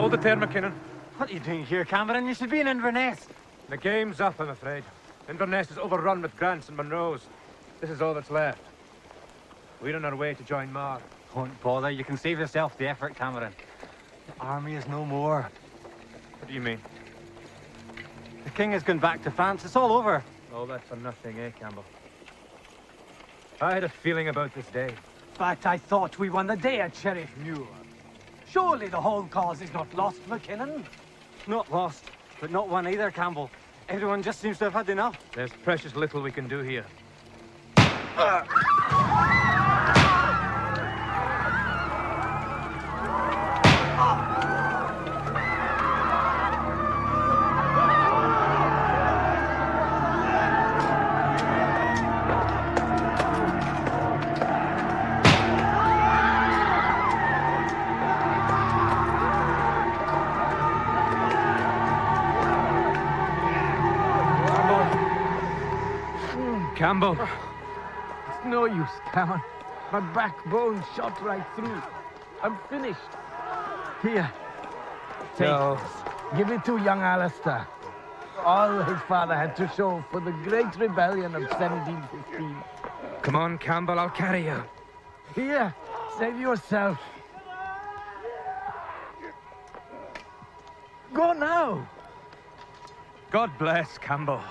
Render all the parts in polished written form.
Hold it there, McKinnon. What are you doing here, Cameron? You should be in Inverness. The game's up, I'm afraid. Inverness is overrun with Grants and Monroes. This is all that's left. We're on our way to join Mar. Don't bother. You can save yourself the effort, Cameron. The army is no more. What do you mean? The king has gone back to France. It's all over. All that for nothing, eh, Campbell? I had a feeling about this day. But I thought we won the day at Sheriff Muir. Surely the whole cause is not lost, McKinnon? Not lost, but not won either, Campbell. Everyone just seems to have had enough. There's precious little we can do here. Campbell. It's no use, Cameron. My backbone shot right through. I'm finished. Here. Take No. this. Give it to young Alistair. All his father had to show for the great rebellion of 1715. Come on, Campbell, I'll carry you. Here, save yourself. Go now. God bless Campbell.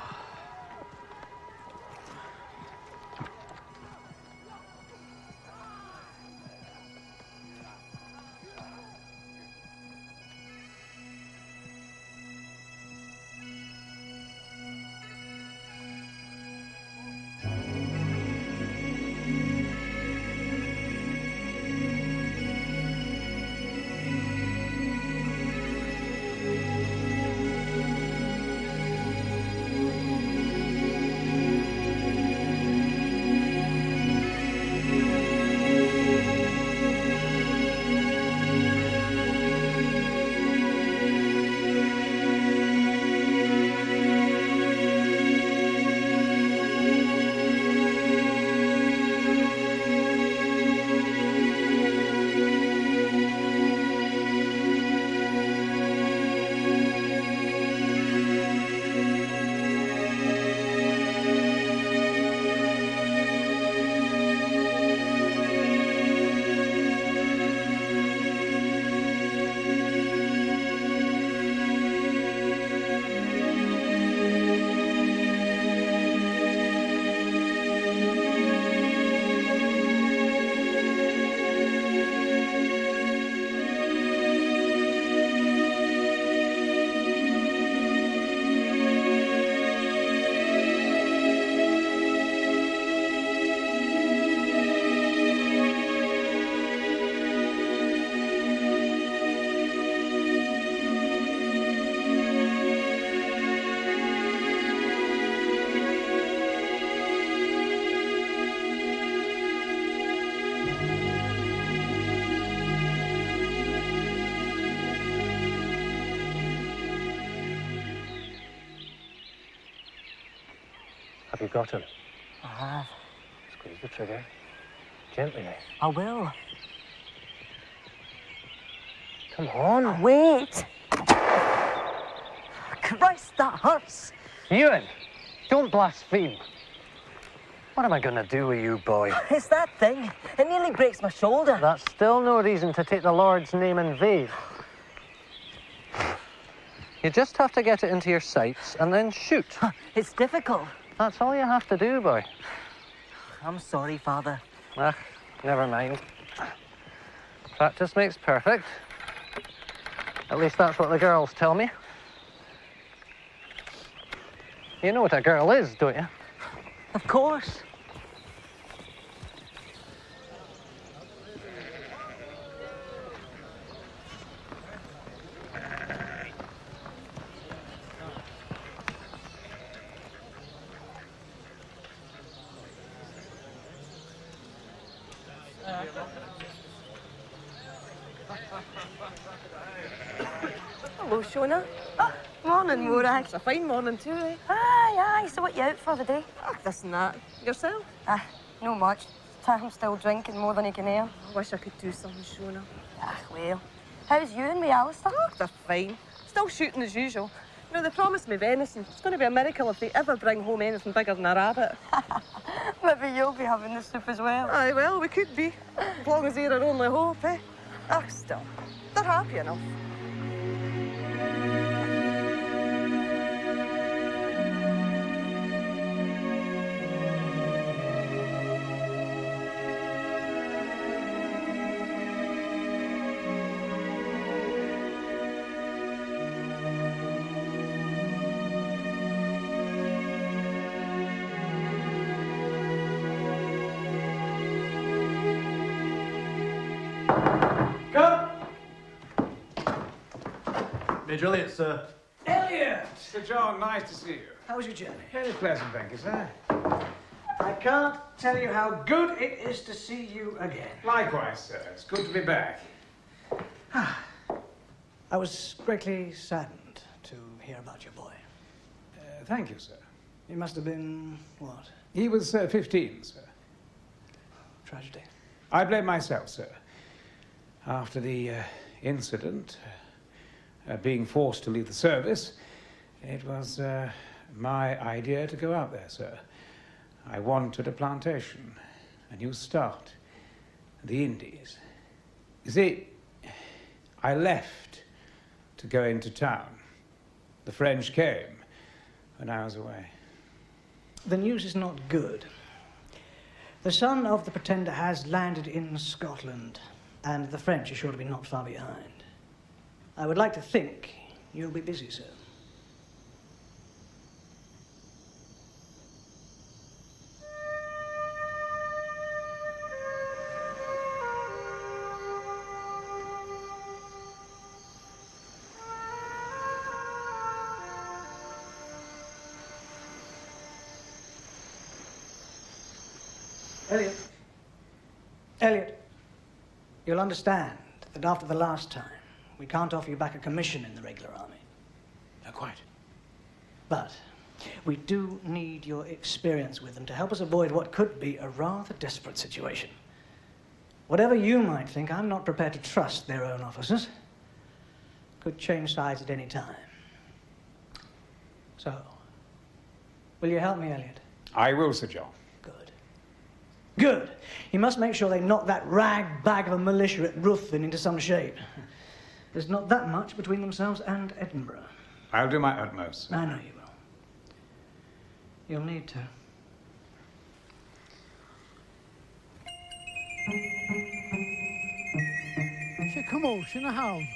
Have you got him? I have. Squeeze the trigger. Gently now. I will. Come on. Wait! Christ, that hurts! Euan, don't blaspheme. What am I going to do with you, boy? It's that thing. It nearly breaks my shoulder. That's still no reason to take the Lord's name in vain. You just have to get it into your sights and then shoot. It's difficult. That's all you have to do, boy. I'm sorry, Father. Ah, never mind. Practice makes perfect. At least that's what the girls tell me. You know what a girl is, don't you? Of course. Hello, Shona. Oh, morning, Morag. It's a fine morning too, eh? Aye, aye. So what you out for the day? Oh, this and that. Yourself? No much. Tom's still drinking more than he can earn. I wish I could do something, Shona. Well, How's Euan with Alistair? Oh, they're fine. Still shooting as usual. You know, they promised me venison. It's going to be a miracle if they ever bring home anything bigger than a rabbit. Maybe you'll be having the soup as well. Aye, well, we could be. As long as they're our only hope, eh? Ah, still, they're happy enough. Major Elliot, sir. Elliot! Sir John, nice to see you. How was your journey? Very pleasant, thank you, sir. I can't tell you how good it is to see you again. Likewise, sir. It's good to be back. I was greatly saddened to hear about your boy. Thank you, sir. He must have been, what? He was 15, sir. Tragedy. I blame myself, sir. After the incident, being forced to leave the service, it was my idea to go out there, sir. I wanted a plantation, a new start, the Indies. You see, I left to go into town. The French came when I was away. The news is not good. The son of the Pretender has landed in Scotland, and the French are sure to be not far behind. I would like to think you'll be busy, sir. Elliot, you'll understand that after the last time, we can't offer you back a commission in the regular army. No, quite. But we do need your experience with them to help us avoid what could be a rather desperate situation. Whatever you might think, I'm not prepared to trust their own officers. Could change sides at any time. So, will you help me, Elliot? I will, Sir John. Good. Good. You must make sure they knock that rag bag of a militia at Ruthven into some shape. There's not that much between themselves and Edinburgh. I'll do my utmost, sir. I know you will. You'll need to. Is a commotion a hound?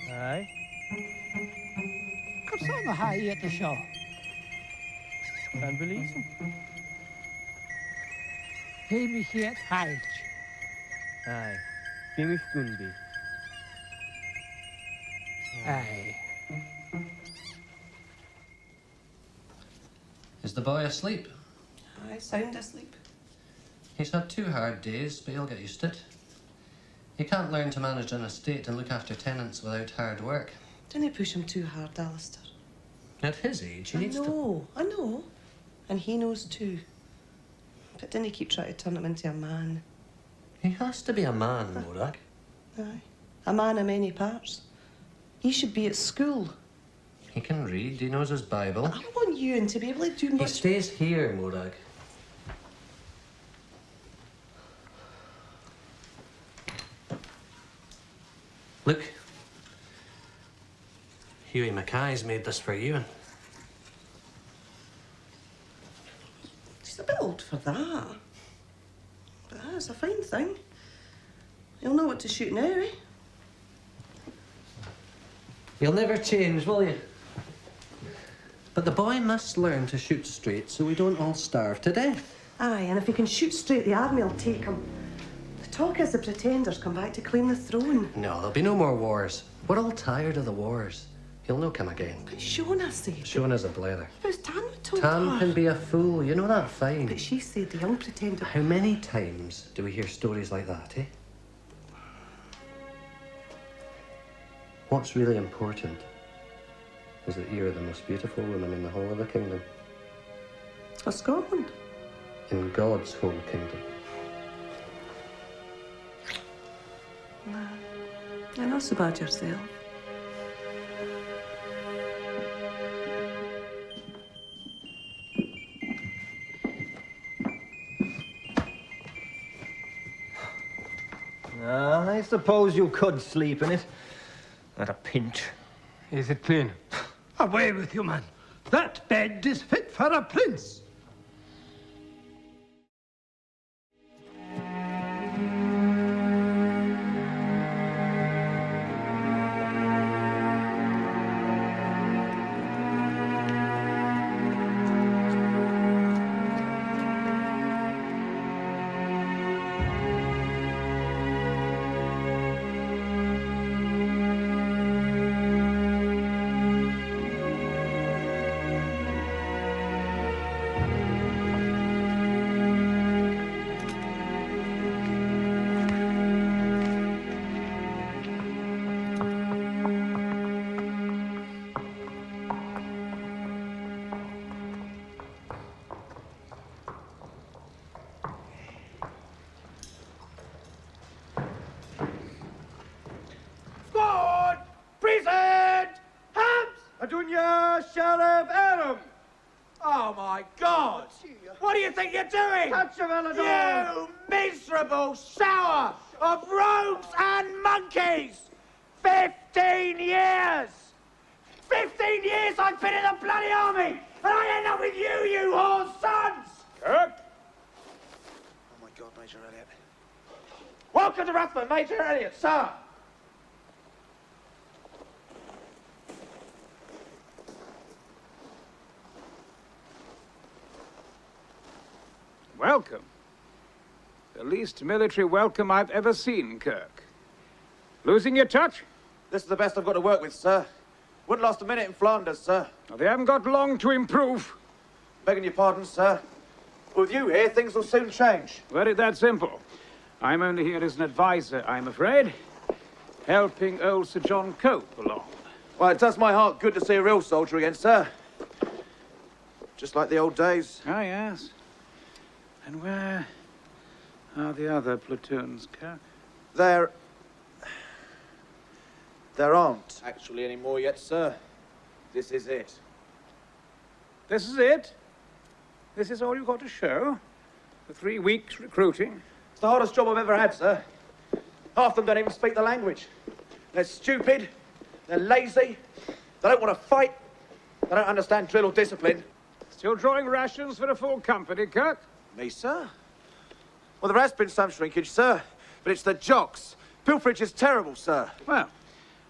Aye. What's on the high at the shore? Can't believe him. He me het Hyde. Aye. Finish Gunby. Aye. Is the boy asleep? Aye, sound asleep. He's had 2 hard days, but he'll get used to it. You can't learn to manage an estate and look after tenants without hard work. Didn't push him too hard, Alistair. At his age, he needs to... I know. And he knows too. But didn't he keep trying to turn him into a man? He has to be a man, Morag. Aye. A man of many parts. He should be at school. He can read, he knows his Bible. But I want Euan to be able to do He much... stays here, Morag. Look. Hughie Mackay's made this for Euan. He's a bit old for that. But that's a fine thing. He'll know what to shoot now, eh? You'll never change, will you? But the boy must learn to shoot straight so we don't all starve to death. Aye, and if he can shoot straight, the army will take him. The talk is the Pretenders come back to claim the throne. No, there'll be no more wars. We're all tired of the wars. He'll no come again. But Shona said... Shona's a blether. It was Tan who told Tam her. can be a fool, you know that fine. But she said the young Pretender... How many times do we hear stories like that, eh? What's really important is that you're the most beautiful woman in the whole of the kingdom. Of Scotland? In God's whole kingdom. Nah. Tell us about yourself. I suppose you could sleep in it. At a pinch. Is it clean? Away with you, man. That bed is fit for a prince. Oh, my God! What do you think you're doing? Touch of Elador! You miserable shower of rogues and monkeys! 15 years! 15 years I've been in the bloody army, and I end up with you, you whore's sons! Kirk? Oh, my God, Major Elliot. Welcome to Ruthven, Major Elliot, sir! Welcome. The least military welcome I've ever seen, Kirk. Losing your touch? This is the best I've got to work with, sir. Wouldn't last a minute in Flanders, sir. Well, they haven't got long to improve. Begging your pardon, sir. With you here, things will soon change. Very that simple. I'm only here as an advisor, I'm afraid. Helping old Sir John Cope along. Well, it does my heart good to see a real soldier again, sir. Just like the old days. Ah, yes. And where are the other platoons, Kirk? There aren't actually any more yet, sir. This is it. This is it? This is all you've got to show? For 3 weeks recruiting? It's the hardest job I've ever had, sir. Half of them don't even speak the language. They're stupid, they're lazy, they don't want to fight, they don't understand drill or discipline. Still drawing rations for a full company, Kirk? Me, sir? Well, there has been some shrinkage, sir, but it's the jocks. Pilferage is terrible, sir. Well,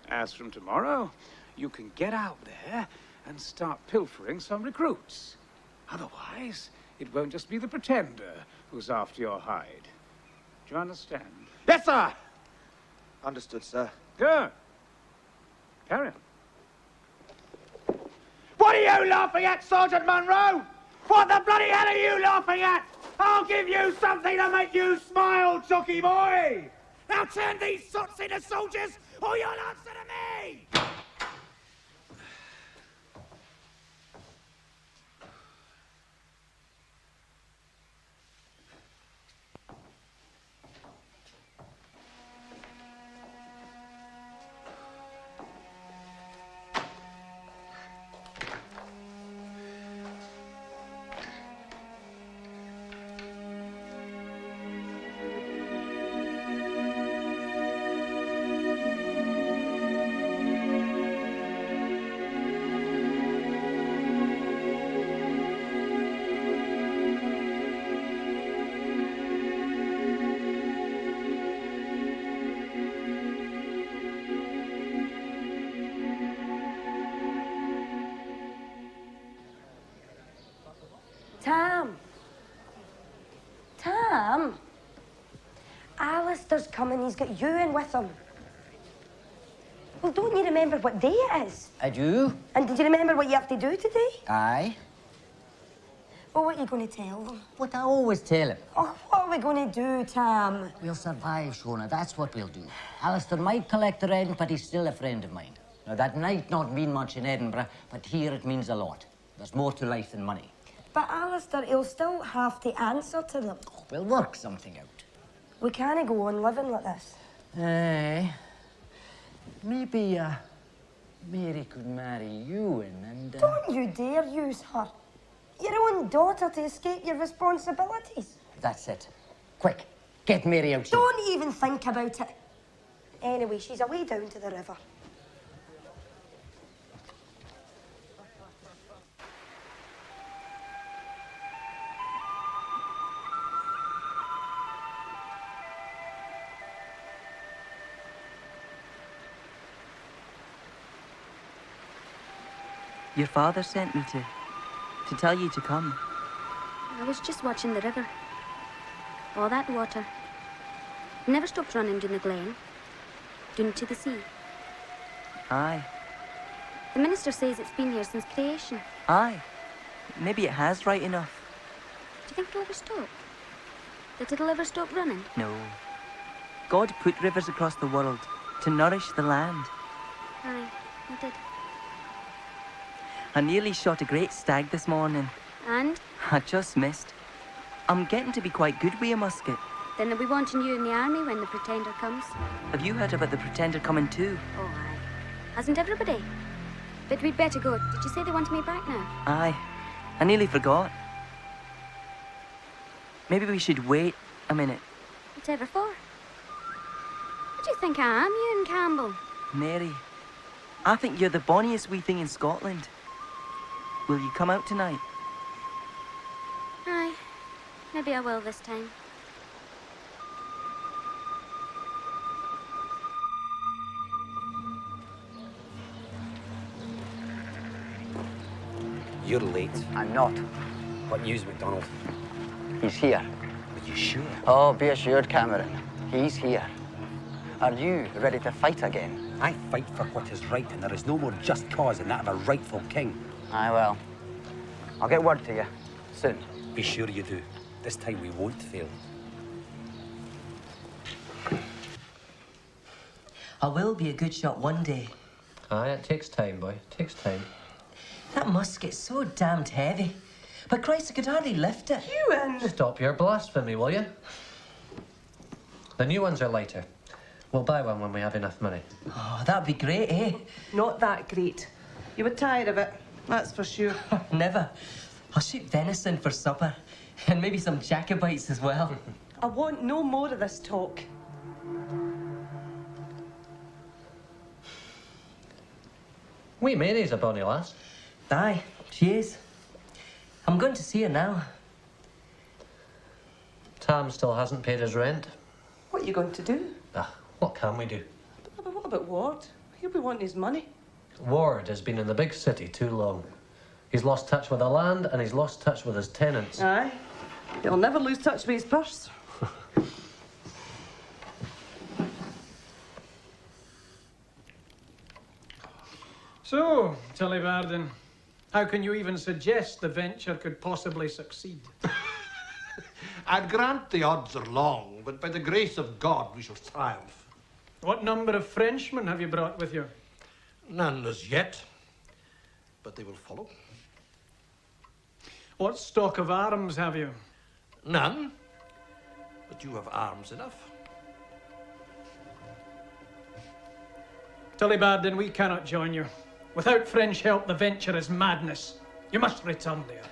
as from tomorrow, you can get out there and start pilfering some recruits. Otherwise, it won't just be the pretender who's after your hide. Do you understand? Yes, sir! Understood, sir. Good. Carry on. What are you laughing at, Sergeant Munro? What the bloody hell are you laughing at? I'll give you something to make you smile, jockey boy! Now turn these sots into soldiers, or you'll answer to me! Tam! Alistair's coming, he's got Euan with him. Well, don't you remember what day it is? I do. And did you remember what you have to do today? Aye. Well, what are you going to tell them? What I always tell him. Oh, what are we going to do, Tam? We'll survive, Shona, that's what we'll do. Alistair might collect the rent, but he's still a friend of mine. Now, that might not mean much in Edinburgh, but here it means a lot. There's more to life than money. But Alistair, he'll still have to answer to them. Oh, we'll work something out. We can't go on living like this. Aye. Maybe, Mary could marry Euan and... Don't you dare use her. Your own daughter to escape your responsibilities. That's it. Quick, get Mary out here. Don't even think about it. Anyway, she's away down to the river. Your father sent me to tell you to come. I was just watching the river. All that water. Never stopped running down the glen. Down to the sea. Aye. The minister says it's been here since creation. Aye. Maybe it has right enough. Do you think it'll ever stop? That it'll ever stop running? No. God put rivers across the world to nourish the land. Aye, I did. I nearly shot a great stag this morning. And? I just missed. I'm getting to be quite good with a musket. Then they'll be wanting you in the army when the Pretender comes. Have you heard about the Pretender coming too? Oh, aye. Hasn't everybody? But we'd better go. Did you say they want me back now? Aye. I nearly forgot. Maybe we should wait a minute. Whatever for? What do you think I am, Euan Campbell? Mary, I think you're the bonniest wee thing in Scotland. Will you come out tonight? Aye. Maybe I will this time. You're late. I'm not. What news, MacDonald? He's here. Are you sure? Oh, be assured, Cameron. He's here. Are you ready to fight again? I fight for what is right, and there is no more just cause than that of a rightful king. Aye, well. I'll get word to you soon. Be sure you do. This time we won't fail. I will be a good shot one day. Aye, it takes time, boy. It takes time. That musket's so damned heavy. But Christ, I could hardly lift it. Euan! Stop your blasphemy, will you? The new ones are lighter. We'll buy one when we have enough money. Oh, that'd be great, eh? Not that great. You would tire of it, that's for sure. Never. I'll shoot venison for supper. And maybe some Jacobites as well. I want no more of this talk. Wee Mary's a bonny lass. Aye, she is. I'm going to see her now. Tam still hasn't paid his rent. What are you going to do? Ah, what can we do? But what about Ward? He'll be wanting his money. Ward has been in the big city too long. He's lost touch with the land and he's lost touch with his tenants. Aye. He'll never lose touch with his purse. So, Tullybarden, how can you even suggest the venture could possibly succeed? I'd grant the odds are long, but by the grace of God we shall triumph. What number of Frenchmen have you brought with you? None as yet, but they will follow. What stock of arms have you? None, but you have arms enough. Tullybarden, we cannot join you. Without French help, the venture is madness. You must return there.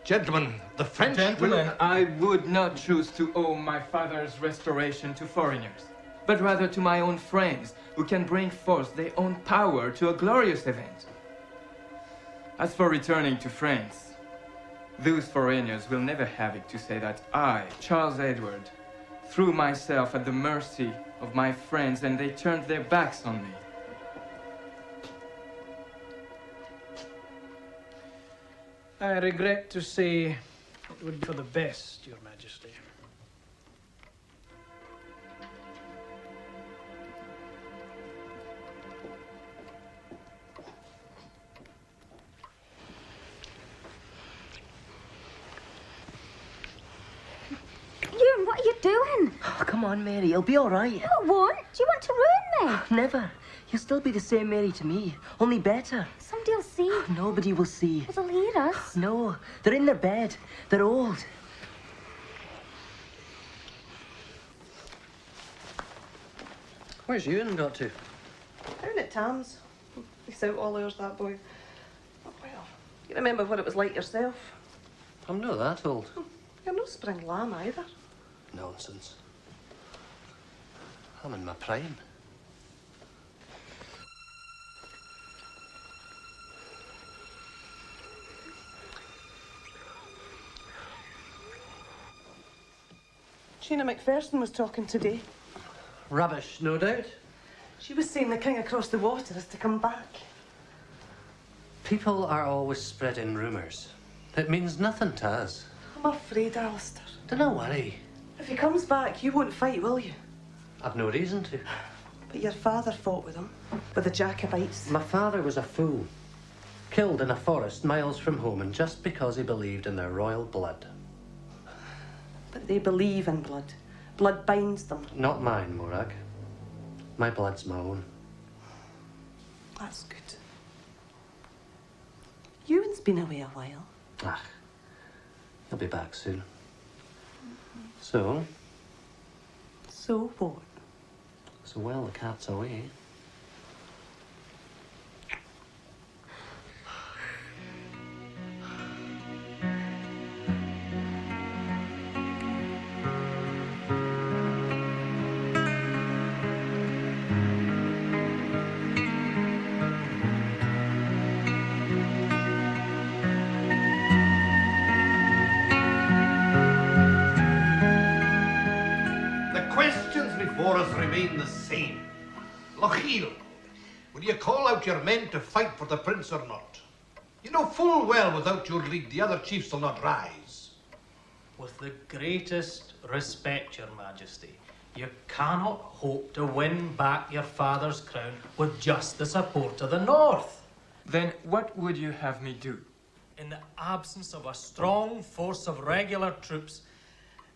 Gentlemen, the French Gentlemen, will... I would not choose to owe my father's restoration to foreigners, but rather to my own friends, who can bring forth their own power to a glorious event. As for returning to France, those foreigners will never have it to say that I, Charles Edward, threw myself at the mercy of my friends and they turned their backs on me. I regret to say it would be for the best, Your Majesty. Euan, what are you doing? Oh, come on, Mary. It'll be all right. No, it won't. Do you want to ruin me? Never. You'll still be the same Mary to me, only better. Somebody will see. Nobody will see. Well, they'll hear us. No, they're in their bed. They're old. Where's Euan got to? Down at Tams. He's out all hours, that boy. Oh, well, you remember what it was like yourself? I'm not that old. You're no spring lamb either. Nonsense. I'm in my prime. Sheena McPherson was talking today. Rubbish, no doubt. She was saying the king across the water is to come back. People are always spreading rumours. It means nothing to us. I'm afraid, Alistair. Don't worry. If he comes back, you won't fight, will you? I've no reason to. But your father fought with him, with the Jacobites. My father was a fool. Killed in a forest miles from home, and just because he believed in their royal blood. But they believe in blood. Blood binds them. Not mine, Morag. My blood's my own. That's good. Euan's been away a while. Ah, he'll be back soon. So? So what? So, well, the cat's away. Before us remain the same. Lochiel, will you call out your men to fight for the prince or not? You know full well without your lead the other chiefs will not rise. With the greatest respect, your majesty, you cannot hope to win back your father's crown with just the support of the north. Then what would you have me do? In the absence of a strong force of regular troops,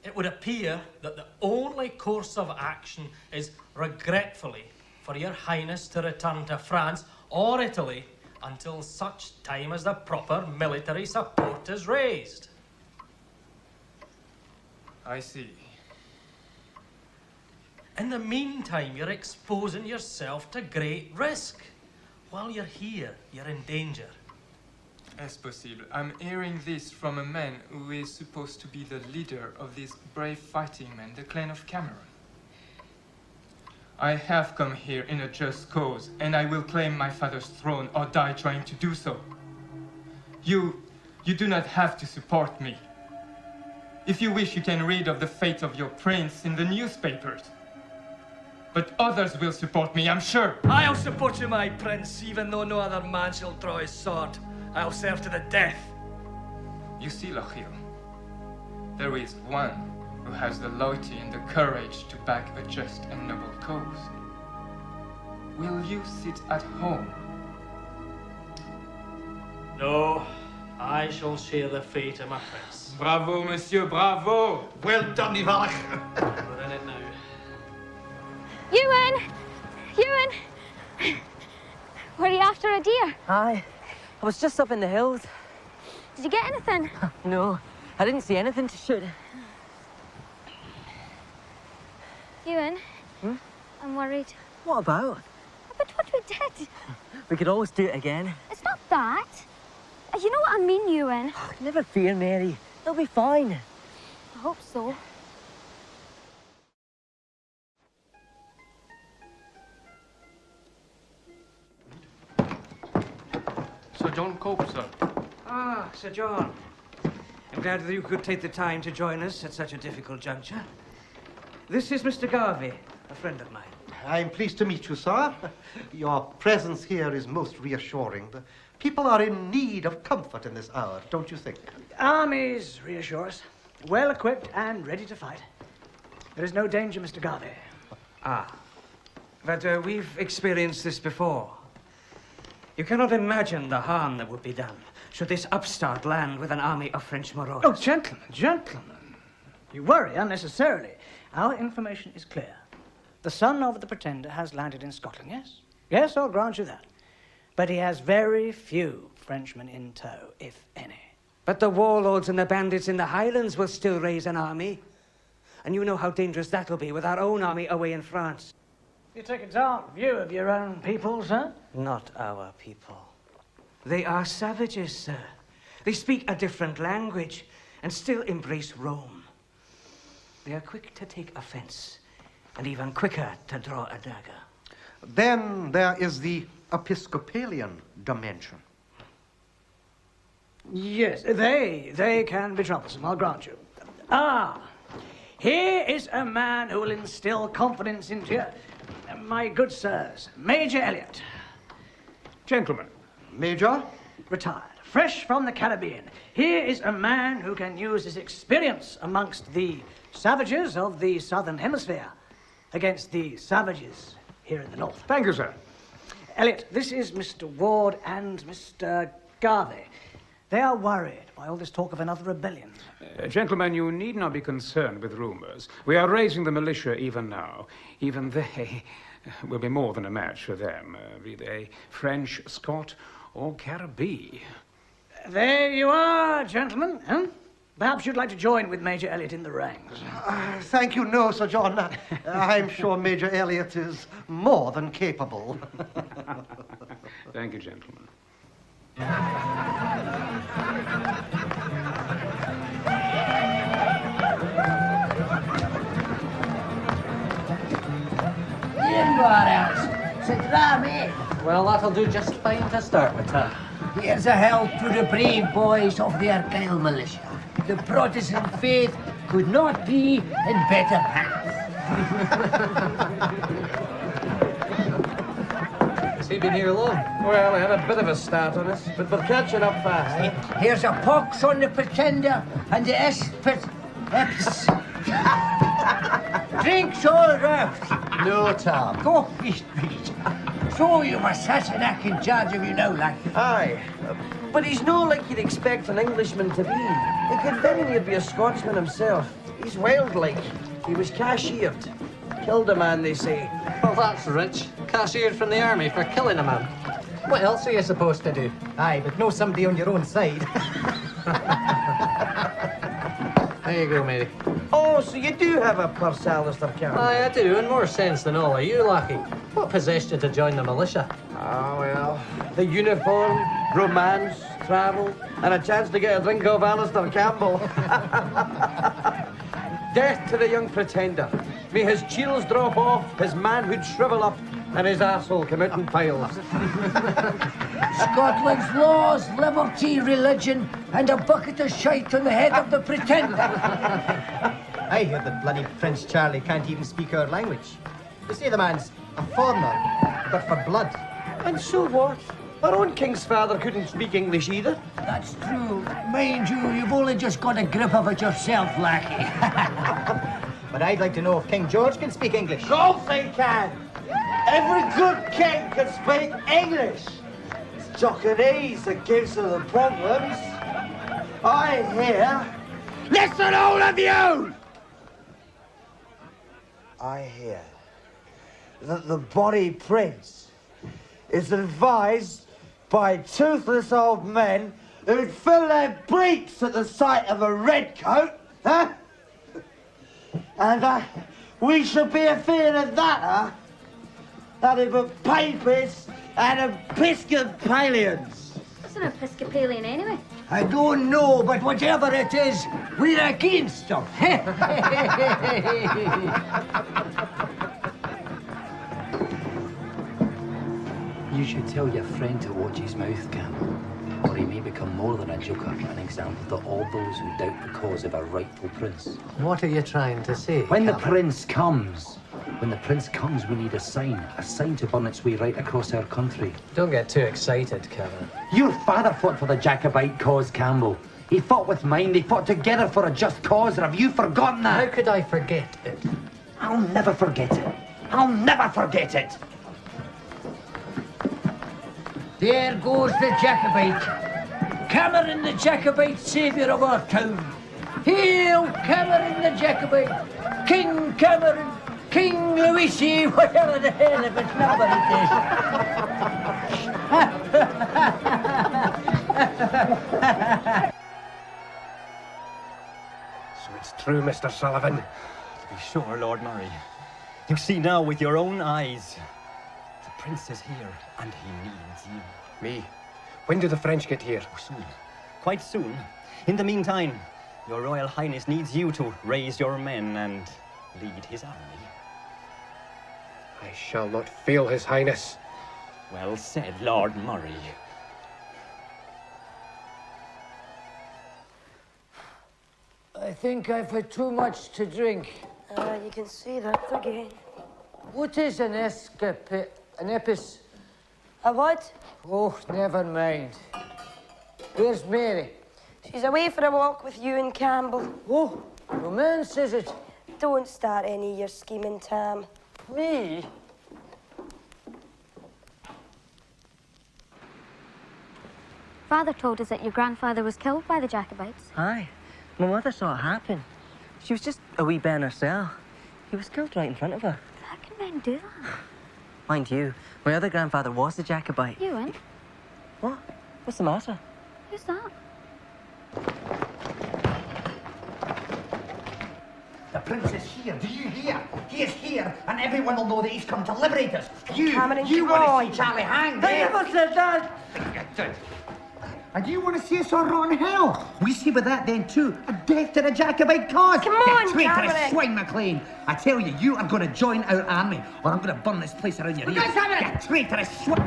it would appear that the only course of action is, regretfully, for your highness to return to France or Italy until such time as the proper military support is raised. I see. In the meantime, you're exposing yourself to great risk. While you're here, you're in danger. As possible. I'm hearing this from a man who is supposed to be the leader of these brave fighting men, the clan of Cameron. I have come here in a just cause, and I will claim my father's throne or die trying to do so. You do not have to support me. If you wish, you can read of the fate of your prince in the newspapers. But others will support me, I'm sure. I'll support you, my prince, even though no other man shall draw his sword. I'll serve to the death. You see, Lochiel, there is one who has the loyalty and the courage to back a just and noble cause. Will you sit at home? No, I shall share the fate of my prince. Bravo, monsieur, bravo! Well done, Ivalach. We're in it now. Euan! Euan! Were you after a deer? Aye. I was just up in the hills. Did you get anything? No, I didn't see anything to shoot. Euan, I'm worried. What about? About what we did. We could always do it again. It's not that. You know what I mean, Euan. Never fear, Mary. They'll be fine. I hope so. Sir John Cope, sir. Ah, Sir John. I'm glad that you could take the time to join us at such a difficult juncture. This is Mr. Garvey, a friend of mine. I'm pleased to meet you, sir. Your presence here is most reassuring. The people are in need of comfort in this hour, don't you think? Armies reassure us. Well equipped and ready to fight. There is no danger, Mr. Garvey. Ah, but we've experienced this before. You cannot imagine the harm that would be done should this upstart land with an army of French marauders. Oh, gentlemen, gentlemen. You worry unnecessarily. Our information is clear. The son of the Pretender has landed in Scotland, yes? Yes, I'll grant you that. But he has very few Frenchmen in tow, if any. But the warlords and the bandits in the Highlands will still raise an army. And you know how dangerous that'll be with our own army away in France. You take a dark view of your own people, sir? Not our people. They are savages, sir. They speak a different language and still embrace Rome. They are quick to take offense and even quicker to draw a dagger. Then there is the Episcopalian dimension. Yes, they can be troublesome, I'll grant you. Ah, here is a man who will instill confidence into you. My good sirs, Major Elliot. Gentlemen. Major? Retired, fresh from the Caribbean. Here is a man who can use his experience amongst the savages of the Southern Hemisphere against the savages here in the North. Thank you, sir. Elliot, this is Mr. Ward and Mr. Garvey. They are worried by all this talk of another rebellion. Gentlemen, you need not be concerned with rumours. We are raising the militia even now. Even they will be more than a match for them, be they French, Scot, or Caribbean. There you are, gentlemen. Huh? Perhaps you'd like to join with Major Elliot in the ranks. Thank you, no, Sir John. I'm sure Major Elliot is more than capable. Thank you, gentlemen. Here you are, Alistair. Sit down, eh? Well, that'll do just fine to start with, sir. Here's a health to the brave boys of the Argyll militia. The Protestant faith could not be in better hands. Has he been here long? Well, I had a bit of a start on us, but we're catching up fast. Here's a pox on the Pretender and the Eps. Drinks all round. No, Tom. Coffee Street. So you were Sassenach in charge of you now, like. Aye, but he's no like you'd expect an Englishman to be. He could very near be a Scotsman himself. He's wild like. He was cashiered. Killed a man, they say. Well, that's rich. Cashiered from the army for killing a man. What else are you supposed to do? Aye, but know somebody on your own side. There you go, matey. Oh, so you do have a purse, Alistair Campbell? Aye, I do, in more sense than all of you, lackey. What possessed you to join the militia? Ah, well, the uniform, romance, travel, and a chance to get a drink off Alistair Campbell. Death to the young Pretender. May his chills drop off, his manhood shrivel up, and his arsehole come out in piles. Scotland's laws, liberty, religion, and a bucket of shite on the head of the Pretender. I hear that bloody Prince Charlie can't even speak our language. They say the man's a foreigner, but for blood. And so what? Our own king's father couldn't speak English either. That's true. Mind you, you've only just got a grip of it yourself, lackey. But I'd like to know if King George can speak English. Of course he can! Every good king can speak English. It's Japanese that gives them the problems. I hear... Listen, all of you! I hear that the bonny prince is advised by toothless old men who'd fill their breeks at the sight of a redcoat, huh? And we should be afeard of that, huh? Nothing but papists and Episcopalians. What's an Episcopalian anyway? I don't know, but whatever it is, we're against them. You should tell your friend to watch his mouth, Campbell, or he may become more than a joker, an example to all those who doubt the cause of a rightful prince. What are you trying to say? When the prince comes, we need a sign to burn its way right across our country. Don't get too excited, Cameron. Your father fought for the Jacobite cause, Campbell. He fought with mine, they fought together for a just cause, or have you forgotten that? How could I forget it? I'll never forget it. I'll never forget it. There goes the Jacobite. Cameron the Jacobite, saviour of our town. Hail Cameron the Jacobite. King Cameron. King Louis, whatever the hell of its number it is. So it's true, Mr. Sullivan. To be sure, Lord Murray. You see now with your own eyes. The prince is here, and he needs you. Me? When do the French get here? Soon. Quite soon. In the meantime, your Royal Highness needs you to raise your men and lead his army. I shall not fail His Highness. Well said, Lord Murray. I think I've had too much to drink. You can say that again. What is an escapade? An epis? A what? Oh, never mind. Where's Mary? She's away for a walk with Euan Campbell. Oh, romance, is it? Don't start any of your scheming, Tam. Me? Father told us that your grandfather was killed by the Jacobites. Aye. My mother saw it happen. She was just a wee bit in her cell. He was killed right in front of her. How can men do that? Mind you, my other grandfather was a Jacobite. Euan? What? What's the matter? Who's that? The prince is here. Do you hear? He is here, and everyone will know that he's come to liberate us. You want to see Charlie hanged? I never said that. And you want to see us all rot in hell? We see with that then too. A death to the Jacobite cause. Come on, you traitorous Cameron. swine, MacLean. I tell you, you are going to join our army, or I'm going to burn this place around your ears. You traitorous swine.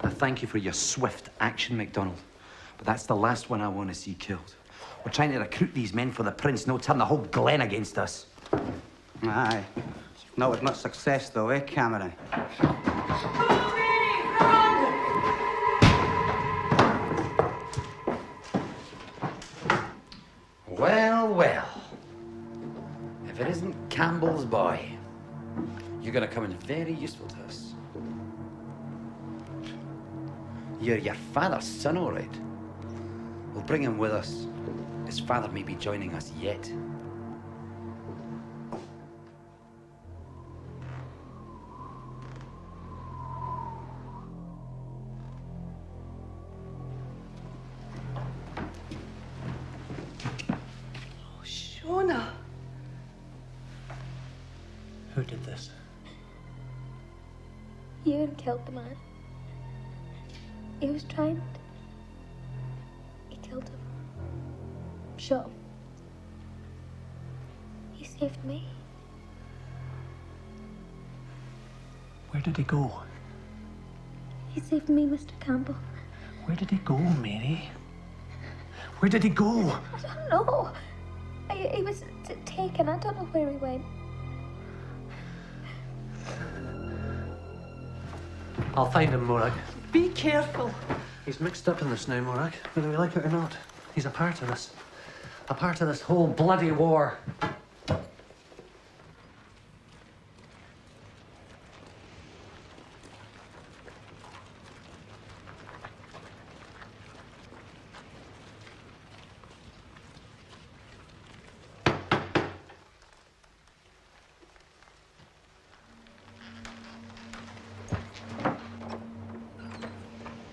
I thank you for your swift action, MacDonald. But that's the last one I want to see killed. We're trying to recruit these men for the prince, no turn the whole glen against us. Aye. Not with much success, though, eh, Cameron? Well, well. If it isn't Campbell's boy, you're going to come in very useful to us. You're your father's son, all right. We'll bring him with us. His father may be joining us yet. Shona. Who did this? Euan killed the man. He was trying. He killed him. Shot him. He saved me. Where did he go? He saved me, Mr. Campbell. Where did he go, Mary? Where did he go? I don't know. He was taken. I don't know where he went. I'll find him, Morag. Be careful. He's mixed up in this now, Morag, whether we like it or not. He's a part of this. A part of this whole bloody war.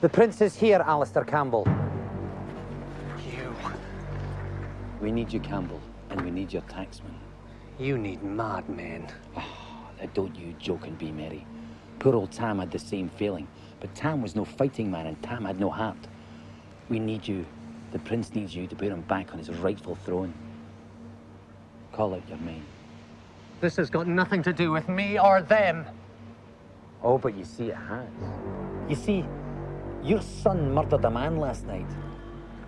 The prince is here, Alistair Campbell. We need you, Campbell, and we need your tacksman. You need madmen. Don't you joke and be merry. Poor old Tam had the same feeling, but Tam was no fighting man and Tam had no heart. We need you. The prince needs you to put him back on his rightful throne. Call out your men. This has got nothing to do with me or them. Oh, but you see it has. You see, your son murdered a man last night.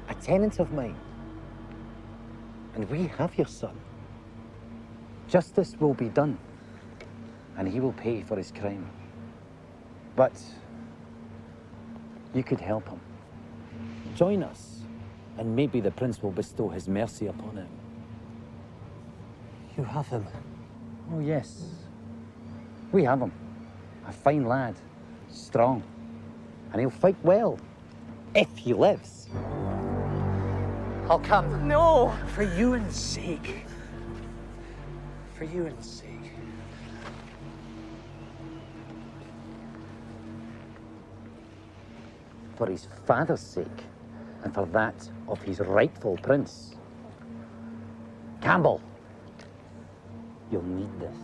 A tenant of mine. And we have your son. Justice will be done, and he will pay for his crime. But you could help him. Join us, and maybe the prince will bestow his mercy upon him. You have him? Oh, yes. We have him. A fine lad, strong, and he'll fight well, if he lives. I'll come. No. For Euan's sake. For Euan's sake. for his father's sake, and for that of his rightful prince. Campbell, you'll need this.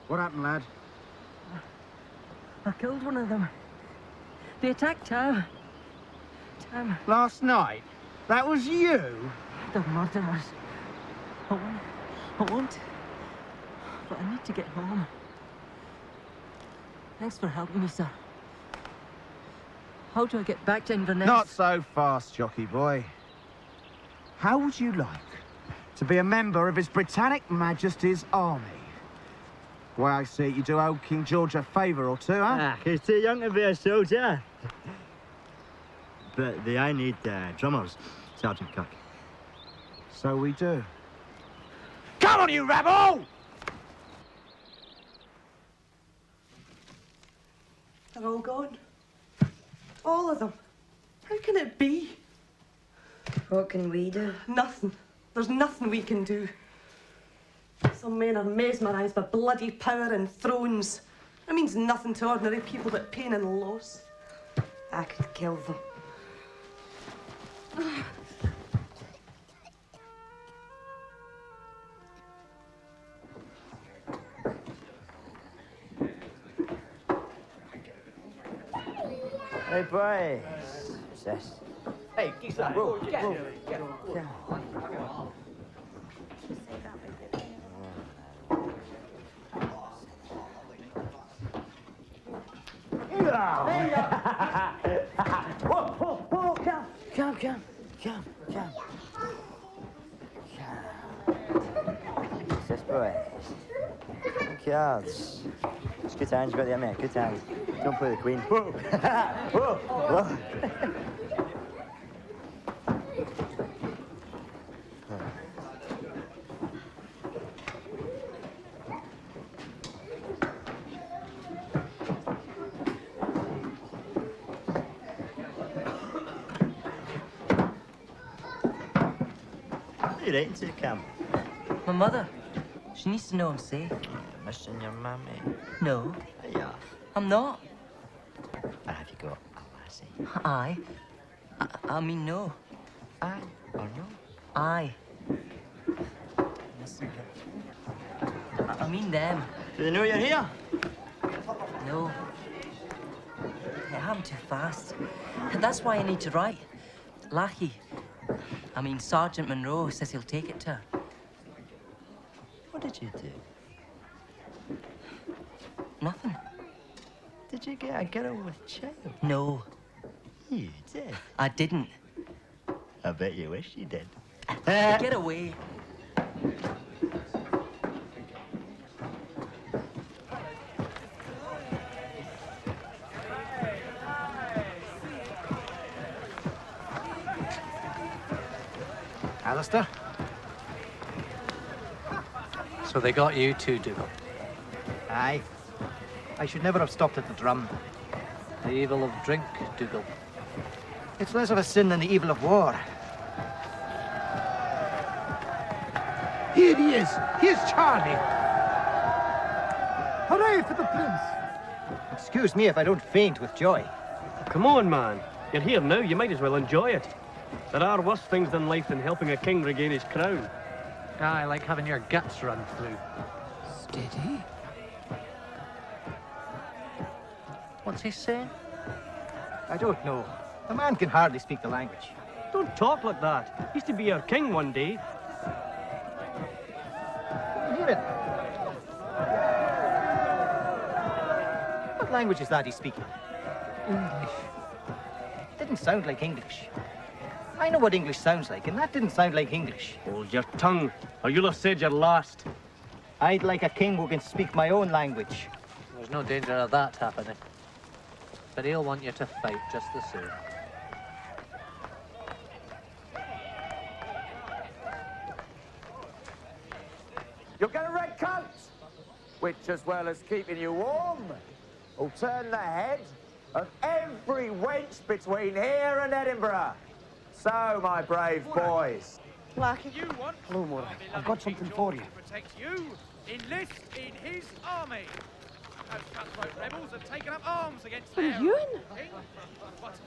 What happened, lad? I killed one of them. They attacked Tam. Last night? That was you? The murderers. I won't. But I need to get home. Thanks for helping me, sir. How do I get back to Inverness? Not so fast, jockey boy. How would you like to be a member of His Britannic Majesty's army? Why, I see you do old King George a favour or two, huh? Ah, he's too young to be a soldier. But I need drummers, Sergeant Cook. So we do. Come on, you rabble! They're all gone. All of them. How can it be? What can we do? Nothing. There's nothing we can do. Some men are mesmerised by bloody power and thrones. It means nothing to ordinary people but pain and loss. I could kill them. Hey, boy. What's this? Hey, get that. Whoa, Get whoa. it. Whoa, come. What's this, boy? Cards. It's good hands, but mate. Good hands. Don't play the queen. Whoa. Whoa. What are you writing to, Cam? My mother. She needs to know I'm safe. Missing your mammy. No. Yeah. I'm not. And have you got a lassie? I mean no. Aye or no? Aye. Listen. I mean them. Do they know you're here? No. It happened too fast. That's why I need to write. Sergeant Monroe says he'll take it to her. What did you do? Nothing. Did you get a girl with child? No. You did? I didn't. I bet you wish you did. Get away. Alistair? So they got you too, Dougal. Aye. I should never have stopped at the drum. The evil of drink, Dougal. It's less of a sin than the evil of war. Here he is. Here's Charlie. Hooray for the prince. Excuse me if I don't faint with joy. Come on, man. You're here now, you might as well enjoy it. There are worse things in life than helping a king regain his crown. Aye, like having your guts run through. Steady. What's he saying? I don't know. The man can hardly speak the language. Don't talk like that. He's to be our king one day. Hear it. What language is that he's speaking? English. Didn't sound like English. I know what English sounds like, and that didn't sound like English. Hold your tongue, or you'll have said you're lost. I'd like a king who can speak my own language. There's no danger of that happening. But he'll want you to fight just the same. You'll get a red coat, which, as well as keeping you warm, will turn the head of every wench between here and Edinburgh. So, my brave boys. Blackie. Hello, Mora. I've got something for you. Protect you. Enlist in his army. Those cutthroat rebels have taken up arms against Were their Euan?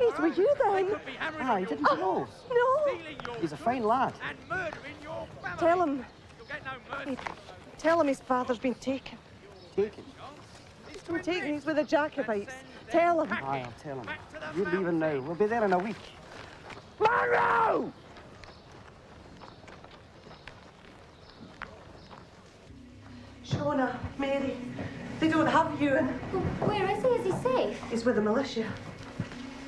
Yes, were you then? Aye, didn't you know? No. He's a fine lad. And murdering your family. Tell him. You'll get no mercy. Tell him his father's been taken. Taken? He's been taken. He's with the Jacobites. Tell him. Aye, I'll tell him. You're leaving now. We'll be there in a week. Monroe! Shona, Mary, they don't have Euan. Where is he? Is he safe? He's with the militia.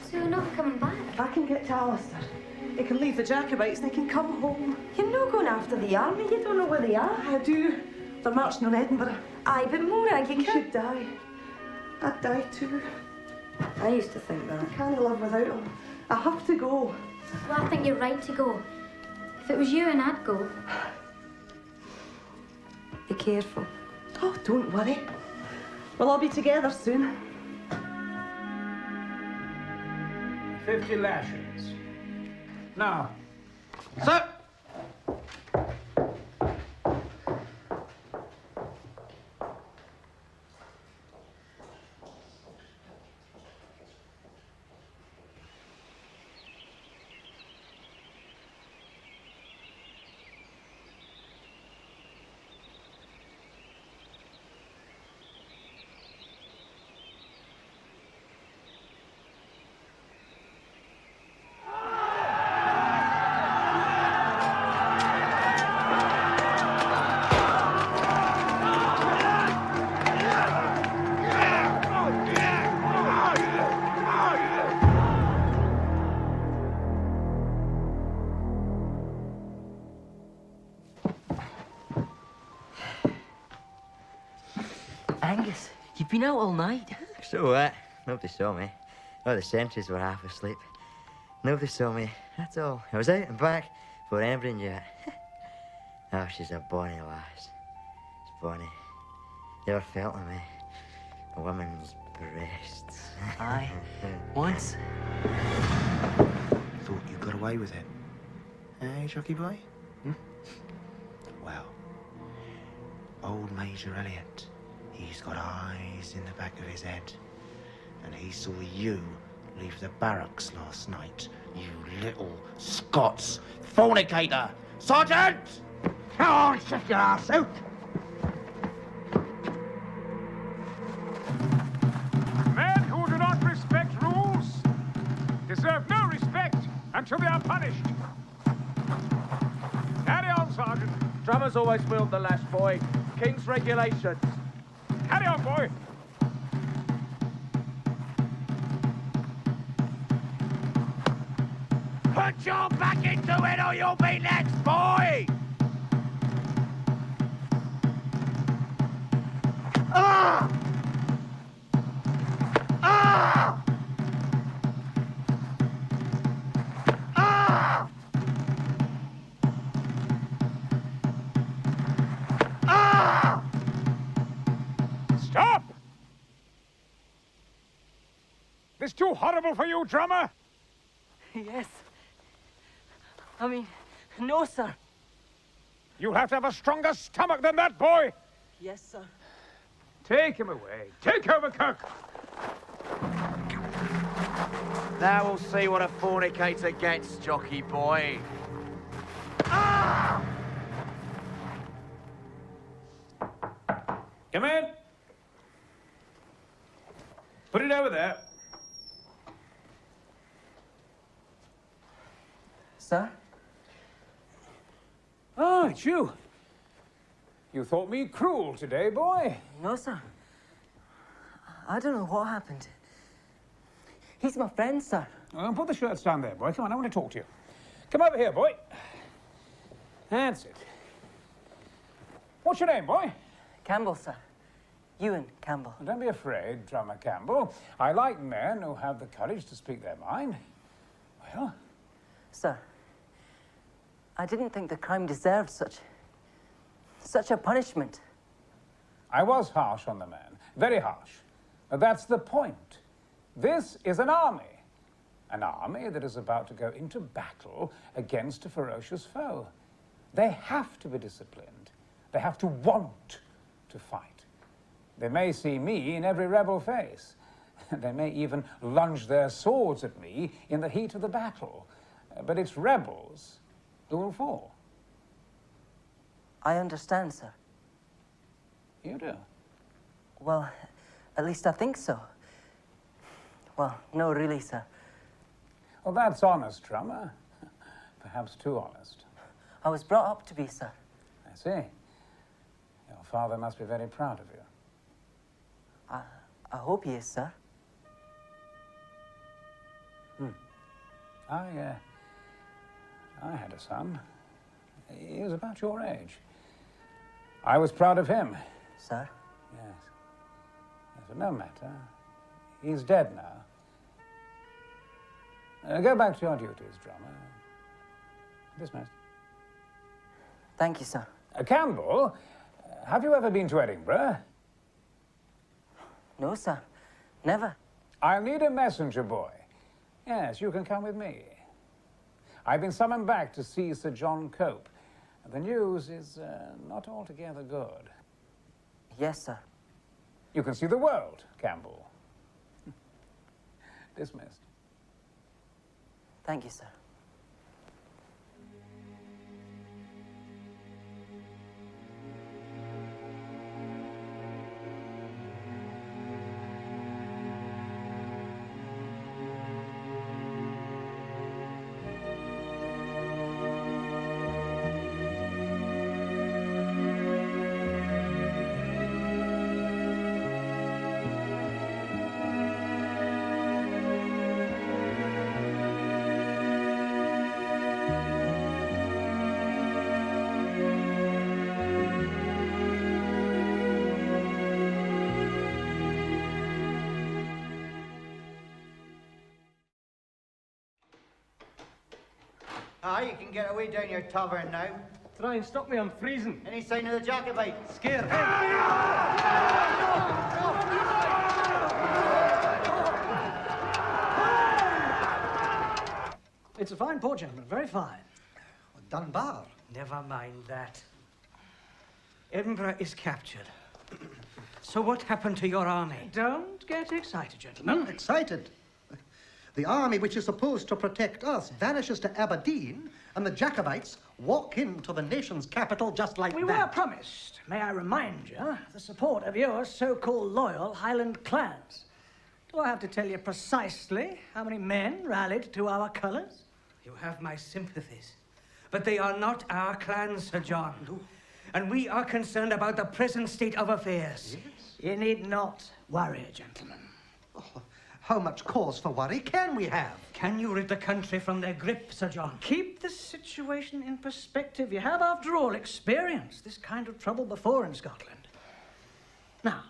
So you're not coming back? I can get to Alistair. He can leave the Jacobites and they can come home. You're not going after the army. You don't know where they are. I do. They're marching on Edinburgh. Aye, but Mora, you should die. I'd die too. I used to think that. I can't live without him. I have to go. Well, I think you're right to go. If it was you and I'd go. Be careful. Oh, don't worry. We'll all be together soon. 50 lashes. Now. Sir! Angus, you've been out all night. So what? Nobody saw me. Oh, the sentries were half asleep. Nobody saw me, that's all. I was out and back before anybody knew it. Oh, she's a bonny lass. It's bonny. You ever felt of me? A woman's breasts. Aye, once. Thought you got away with it. Eh, Jockey boy? Hmm? Well, old Major Elliot, he's got eyes in the back of his head. And he saw you leave the barracks last night, you little Scots fornicator! Sergeant! Come on, shift your ass out! Men who do not respect rules deserve no respect until they are punished. Carry on, Sergeant. Drummers always wield the lash, boy. King's regulations. Carry on, boy. Put your back into it or you'll be next, boy! Ah! Ah! Ah! Ah! Stop! This too horrible for you, drummer? Yes. I mean, no, sir. You'll have to have a stronger stomach than that, boy. Yes, sir. Take him away. Take over, Kirk. Now we'll see what a fornicator gets, jockey boy. Ah! Come in. Put it over there. Sir? Oh, it's you. You thought me cruel today, boy. No, sir. I don't know what happened. He's my friend, sir. Well, put the shirts down there, boy. Come on, I want to talk to you. Come over here, boy. That's it. What's your name, boy? Campbell, sir. Euan Campbell. Well, don't be afraid, Drummer Campbell. I like men who have the courage to speak their mind. Well? Sir, I didn't think the crime deserved such a punishment. I was harsh on the man. Very harsh. But that's the point. This is an army. An army that is about to go into battle against a ferocious foe. They have to be disciplined. They have to want to fight. They may see me in every rebel face. They may even lunge their swords at me in the heat of the battle. But it's rebels who will fall. I understand, sir. You do? Well, at least I think so. Well, no, really, sir. Well, that's honest, Drummer. Perhaps too honest. I was brought up to be, sir. I see. Your father must be very proud of you. I hope he is, sir. I had a son. He was about your age. I was proud of him. Sir? Yes. But no matter. He's dead now. Go back to your duties, Drummer. Dismissed. Thank you, sir. Campbell, have you ever been to Edinburgh? No, sir. Never. I'll need a messenger boy. Yes, you can come with me. I've been summoned back to see Sir John Cope. The news is not altogether good. Yes, sir. You can see the world, Campbell. Dismissed. Thank you, sir. You can get away down your tavern now. Try and stop me, I'm freezing. Any sign of the Jacobite? Scare him. It's a fine port, gentlemen, very fine. Dunbar. Never mind that. Edinburgh is captured. So what happened to your army? Don't get excited, gentlemen. Excited? The army which is supposed to protect us vanishes to Aberdeen, and the Jacobites walk into the nation's capital just like We that. were promised, may I remind you, the support of your so-called loyal Highland clans. Do I have to tell you precisely how many men rallied to our colours? You have my sympathies. But they are not our clans, Sir John. And we are concerned about the present state of affairs. Yes. You need not worry, gentlemen. Oh, how much cause for worry can we have? Can you rid the country from their grip, Sir John? Keep the situation in perspective. You have, after all, experienced this kind of trouble before in Scotland. Now,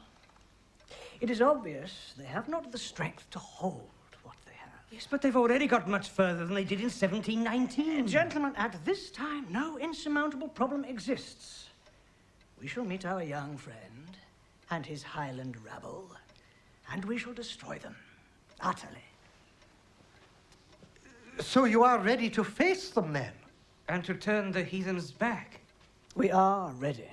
it is obvious they have not the strength to hold what they have. Yes, but they've already got much further than they did in 1719. Gentlemen, at this time, no insurmountable problem exists. We shall meet our young friend and his Highland rabble, and we shall destroy them. Utterly. So you are ready to face them, then? And to turn the heathens back? We are ready.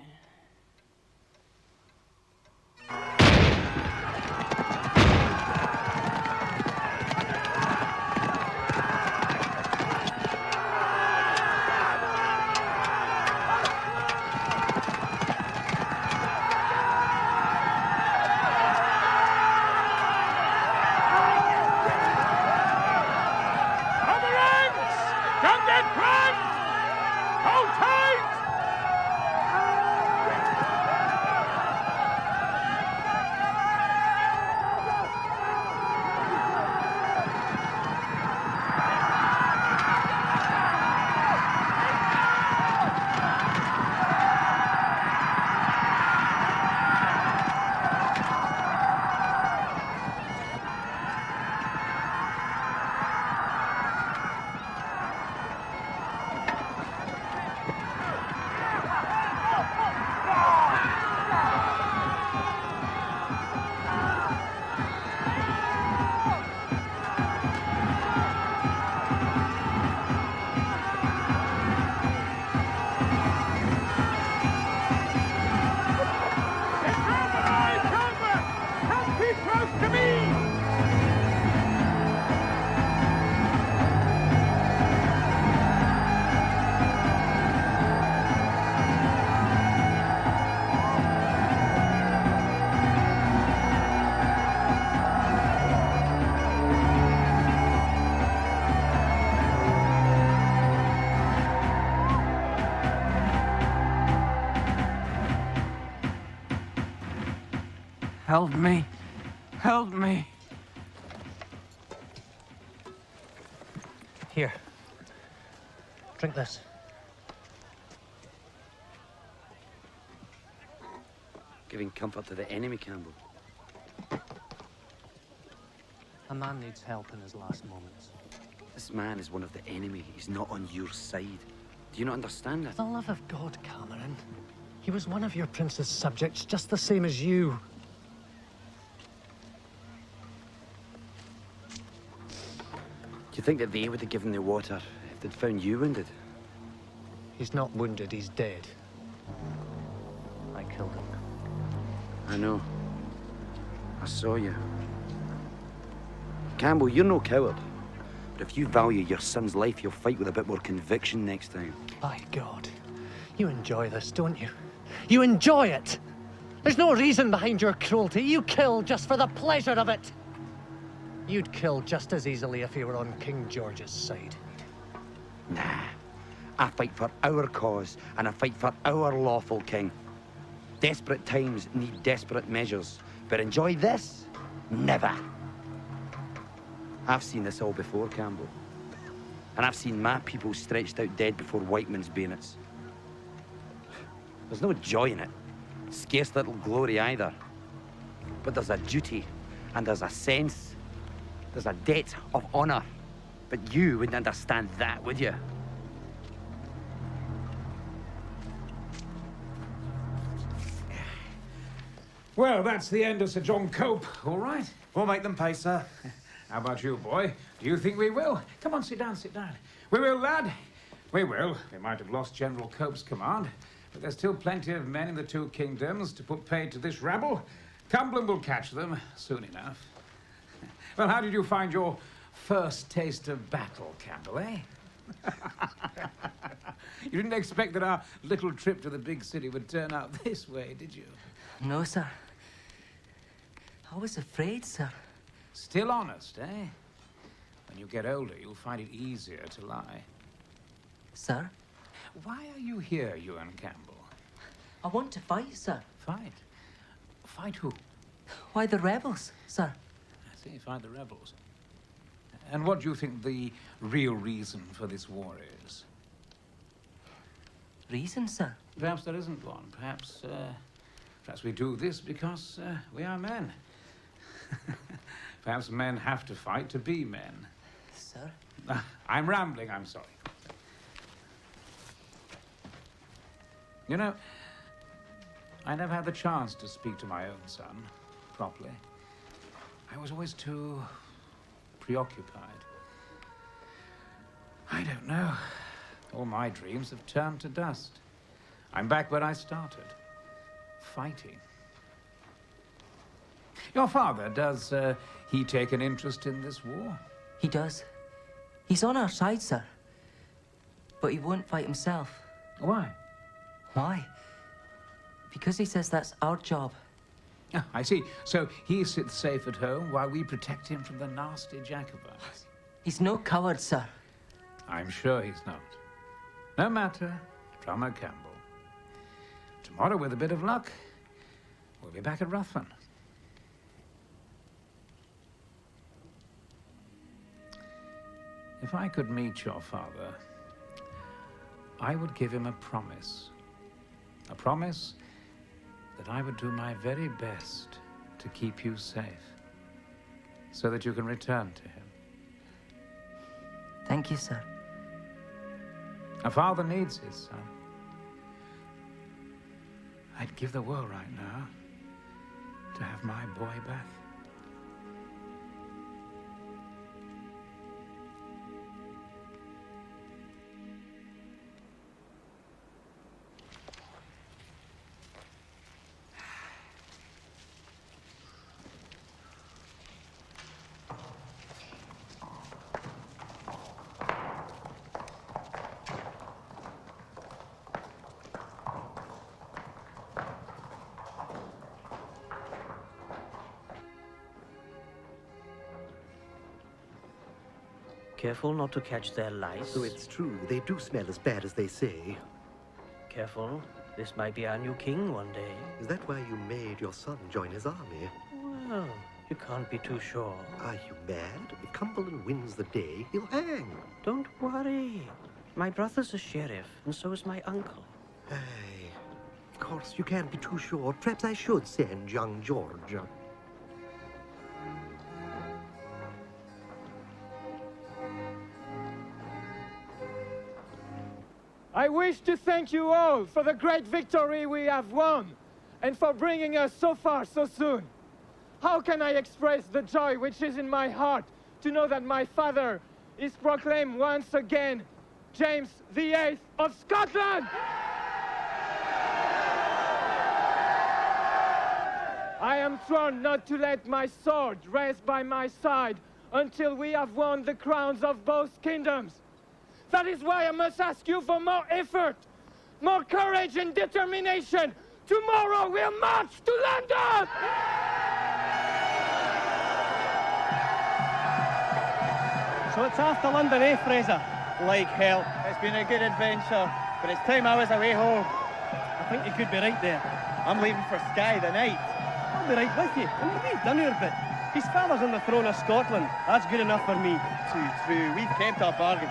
Help me. Help me. Here. Drink this. Giving comfort to the enemy, Campbell. A man needs help in his last moments. This man is one of the enemy. He's not on your side. Do you not understand For it? the love of God, Cameron. He was one of your prince's subjects, just the same as you. Do you think that they would have given the water if they'd found you wounded? He's not wounded, he's dead. I killed him. I know. I saw you. Campbell, you're no coward. But if you value your son's life, you'll fight with a bit more conviction next time. By God. You enjoy this, don't you? You enjoy it! There's no reason behind your cruelty. You kill just for the pleasure of it. You'd kill just as easily if you were on King George's side. Nah. I fight for our cause, and I fight for our lawful king. Desperate times need desperate measures, but enjoy this? Never. I've seen this all before, Campbell. And I've seen my people stretched out dead before Whiteman's bayonets. There's no joy in it. Scarce little glory either. But there's a duty, and there's a sense. There's a debt of honor. But you wouldn't understand that, would you? Well, that's the end of Sir John Cope, all right? We'll make them pay, sir. How about you, boy? Do you think we will? Come on, sit down, sit down. We will, lad. We will. We might have lost General Cope's command, but there's still plenty of men in the two kingdoms to put pay to this rabble. Cumberland will catch them soon enough. Well, how did you find your first taste of battle, Campbell, eh? You didn't expect that our little trip to the big city would turn out this way, did you? No, sir. I was afraid, sir. Still honest, eh? When you get older, you'll find it easier to lie. Sir? Why are you here, Euan Campbell? I want to fight, sir. Fight? Fight who? Why, the rebels, sir. I see, fight the rebels. And what do you think the real reason for this war is? Reason, sir? Perhaps there isn't one. Perhaps we do this because we are men. Perhaps men have to fight to be men. Sir? I'm rambling, I'm sorry. You know, I never had the chance to speak to my own son properly. I was always too preoccupied. I don't know. All my dreams have turned to dust. I'm back where I started. Fighting. Your father, does he take an interest in this war? He does. He's on our side, sir. But he won't fight himself. Why? Why? Because he says that's our job. Ah, I see. So he sits safe at home while we protect him from the nasty Jacobites. He's no coward, sir. I'm sure he's not. No matter, Drummer Campbell. Tomorrow, with a bit of luck, we'll be back at Ruthven. If I could meet your father, I would give him a promise. A promise that I would do my very best to keep you safe, so that you can return to him. Thank you, sir. A father needs his son. I'd give the world right now to have my boy back. Careful not to catch their lice. So it's true, they do smell as bad as they say. Careful. This might be our new king one day. Is that why you made your son join his army? Well, you can't be too sure. Are you mad? If Cumberland wins the day, he'll hang. Don't worry. My brother's a sheriff, and so is my uncle. Aye. Of course, you can't be too sure. Perhaps I should send young George. I wish to thank you all for the great victory we have won, and for bringing us so far so soon. How can I express the joy which is in my heart to know that my father is proclaimed once again James VIII of Scotland? I am sworn not to let my sword rest by my side until we have won the crowns of both kingdoms. That is why I must ask you for more effort, more courage and determination. Tomorrow we'll march to London! So it's after London, eh, Fraser? Like hell. It's been a good adventure, but it's time I was away home. I think you could be right there. I'm leaving for Skye the night. I'll be right with you. And we've done our bit. His father's on the throne of Scotland. That's good enough for me. Too true. We've kept our bargain.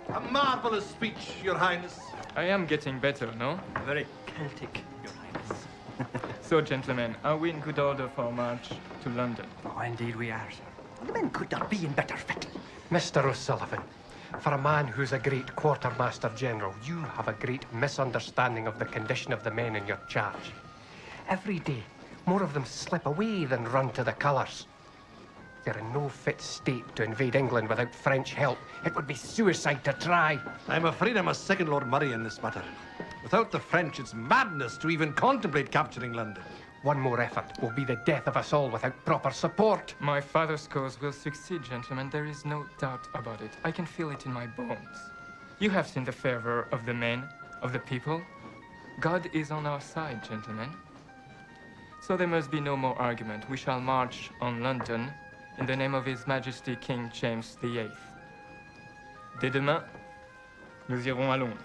A marvellous speech, Your Highness. I am getting better, no? Very Celtic, Your Highness. So, gentlemen, are we in good order for our march to London? Oh, indeed we are, sir. The men could not be in better fit. Mr. O'Sullivan, for a man who's a great quartermaster general, you have a great misunderstanding of the condition of the men in your charge. Every day, more of them slip away than run to the colours. They're in no fit state to invade England without French help. It would be suicide to try. I'm afraid I must second Lord Murray in this matter. Without the French, it's madness to even contemplate capturing London. One more effort will be the death of us all without proper support. My father's cause will succeed, gentlemen. There is no doubt about it. I can feel it in my bones. You have seen the fervor of the men, of the people. God is on our side, gentlemen. So there must be no more argument. We shall march on London in the name of His Majesty King James VIII. Dès demain, nous irons à Londres.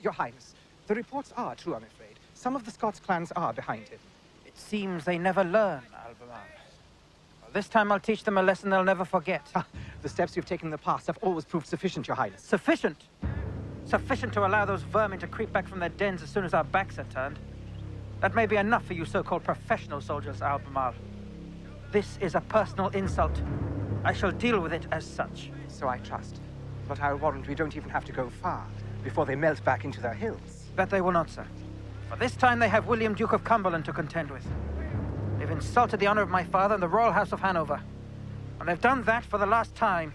Your Highness, the reports are true, I'm afraid. Some of the Scots clans are behind him. It seems they never learn, Albemarle. Well, this time I'll teach them a lesson they'll never forget. The steps you've taken in the past have always proved sufficient, Your Highness. Sufficient? Sufficient to allow those vermin to creep back from their dens as soon as our backs are turned. That may be enough for you so-called professional soldiers, Albemarle. This is a personal insult. I shall deal with it as such. So I trust. But I'll warrant we don't even have to go far before they melt back into their hills. That they will not, sir. For this time they have William, Duke of Cumberland to contend with. They've insulted the honor of my father and the royal house of Hanover. And they've done that for the last time.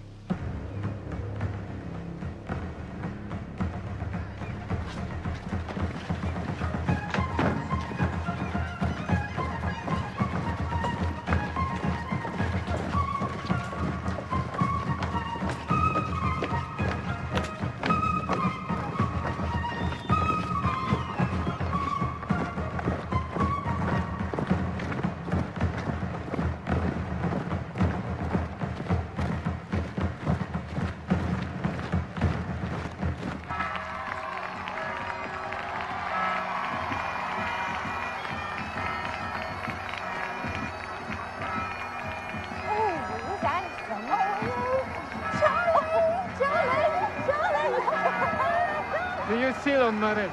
Do you see, Lord Murray?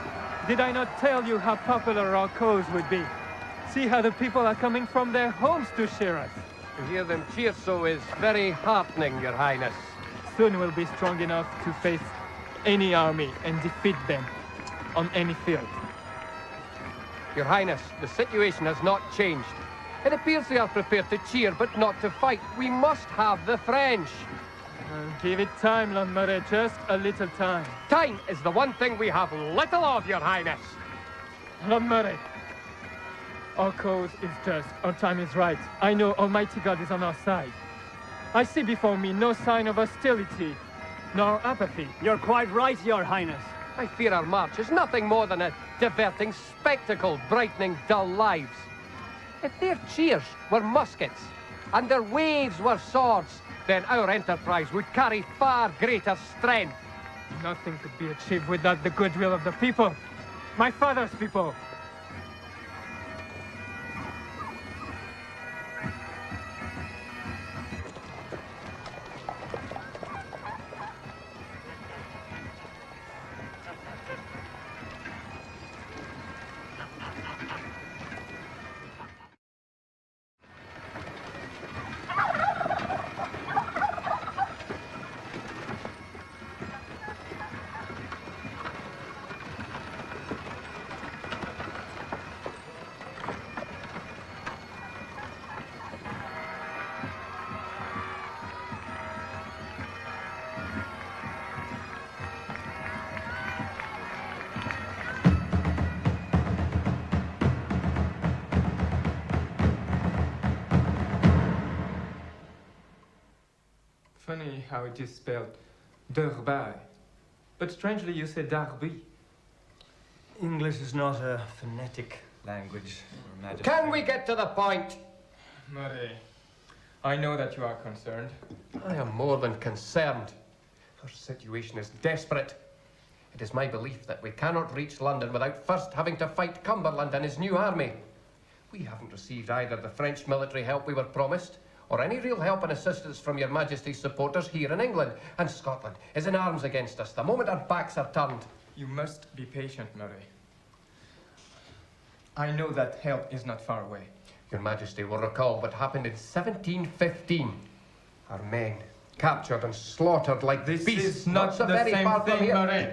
Did I not tell you how popular our cause would be? See how the people are coming from their homes to cheer us. To hear them cheer so is very heartening, Your Highness. Soon we'll be strong enough to face any army and defeat them on any field. Your Highness, the situation has not changed. It appears they are prepared to cheer, but not to fight. We must have the French. Give it time, Lord Murray, just a little time. Time is the one thing we have little of, Your Highness. Lord Murray, our cause is just, our time is right. I know Almighty God is on our side. I see before me no sign of hostility. nor apathy. You're quite right, Your Highness. I fear our march is nothing more than a diverting spectacle, brightening dull lives. If their cheers were muskets, and their waves were swords, then our enterprise would carry far greater strength. Nothing could be achieved without the goodwill of the people. My father's people. Funny how it is spelled Derby. But strangely you say Darby. English is not a phonetic language, Your Majesty. Can we get to the point? Murray, I know that you are concerned. I am more than concerned. Our situation is desperate. It is my belief that we cannot reach London without first having to fight Cumberland and his new army. We haven't received either the French military help we were promised, or any real help and assistance from Your Majesty's supporters here in England, and Scotland is in arms against us the moment our backs are turned. You must be patient, Murray. I know that help is not far away. Your Majesty will recall what happened in 1715. Our men captured and slaughtered like This beasts. is not so the very same far from thing, here. Murray.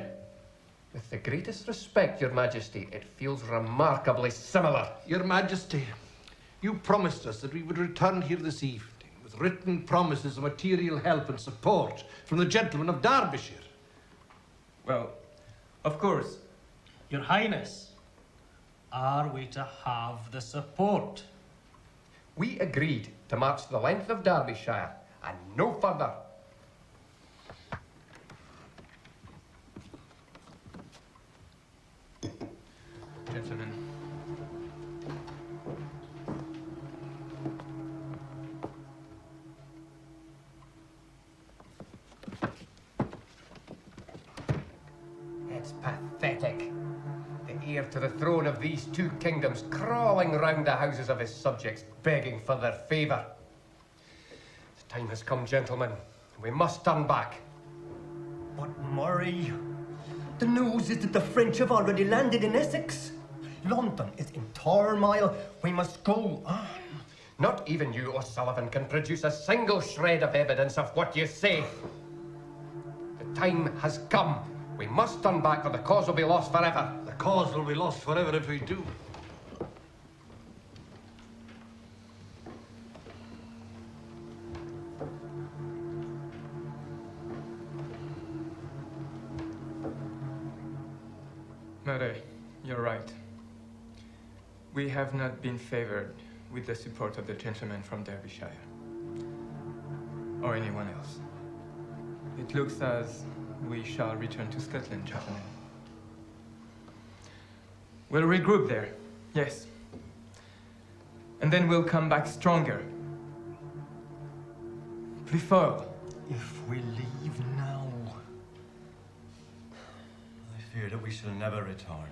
With the greatest respect, Your Majesty, it feels remarkably similar. Your Majesty, you promised us that we would return here this evening with written promises of material help and support from the gentlemen of Derbyshire. Well, of course. Your Highness, are we to have the support? We agreed to march the length of Derbyshire and no further. Gentlemen. It's pathetic. The heir to the throne of these two kingdoms crawling round the houses of his subjects, begging for their favour. The time has come, gentlemen. We must turn back. But Murray, the news is that the French have already landed in Essex. London is in turmoil. We must go on. Not even you, O'Sullivan, can produce a single shred of evidence of what you say. The time has come. We must turn back or the cause will be lost forever. The cause will be lost forever if we do. Murray, you're right. We have not been favored with the support of the gentlemen from Derbyshire. Or anyone else. It looks as we shall return to Scotland, gentlemen. We'll regroup there, yes. And then we'll come back stronger. Plus fort. If we leave now, I fear that we shall never return.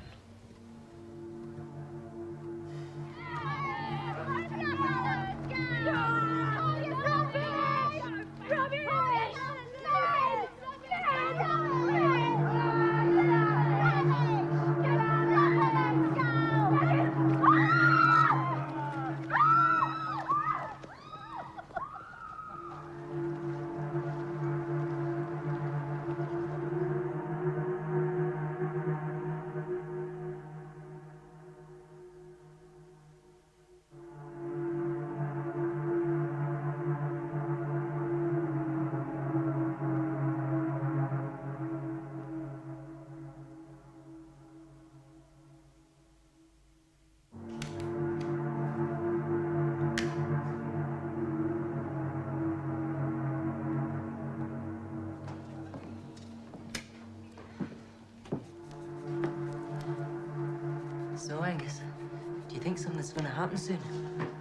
that's going to happen soon.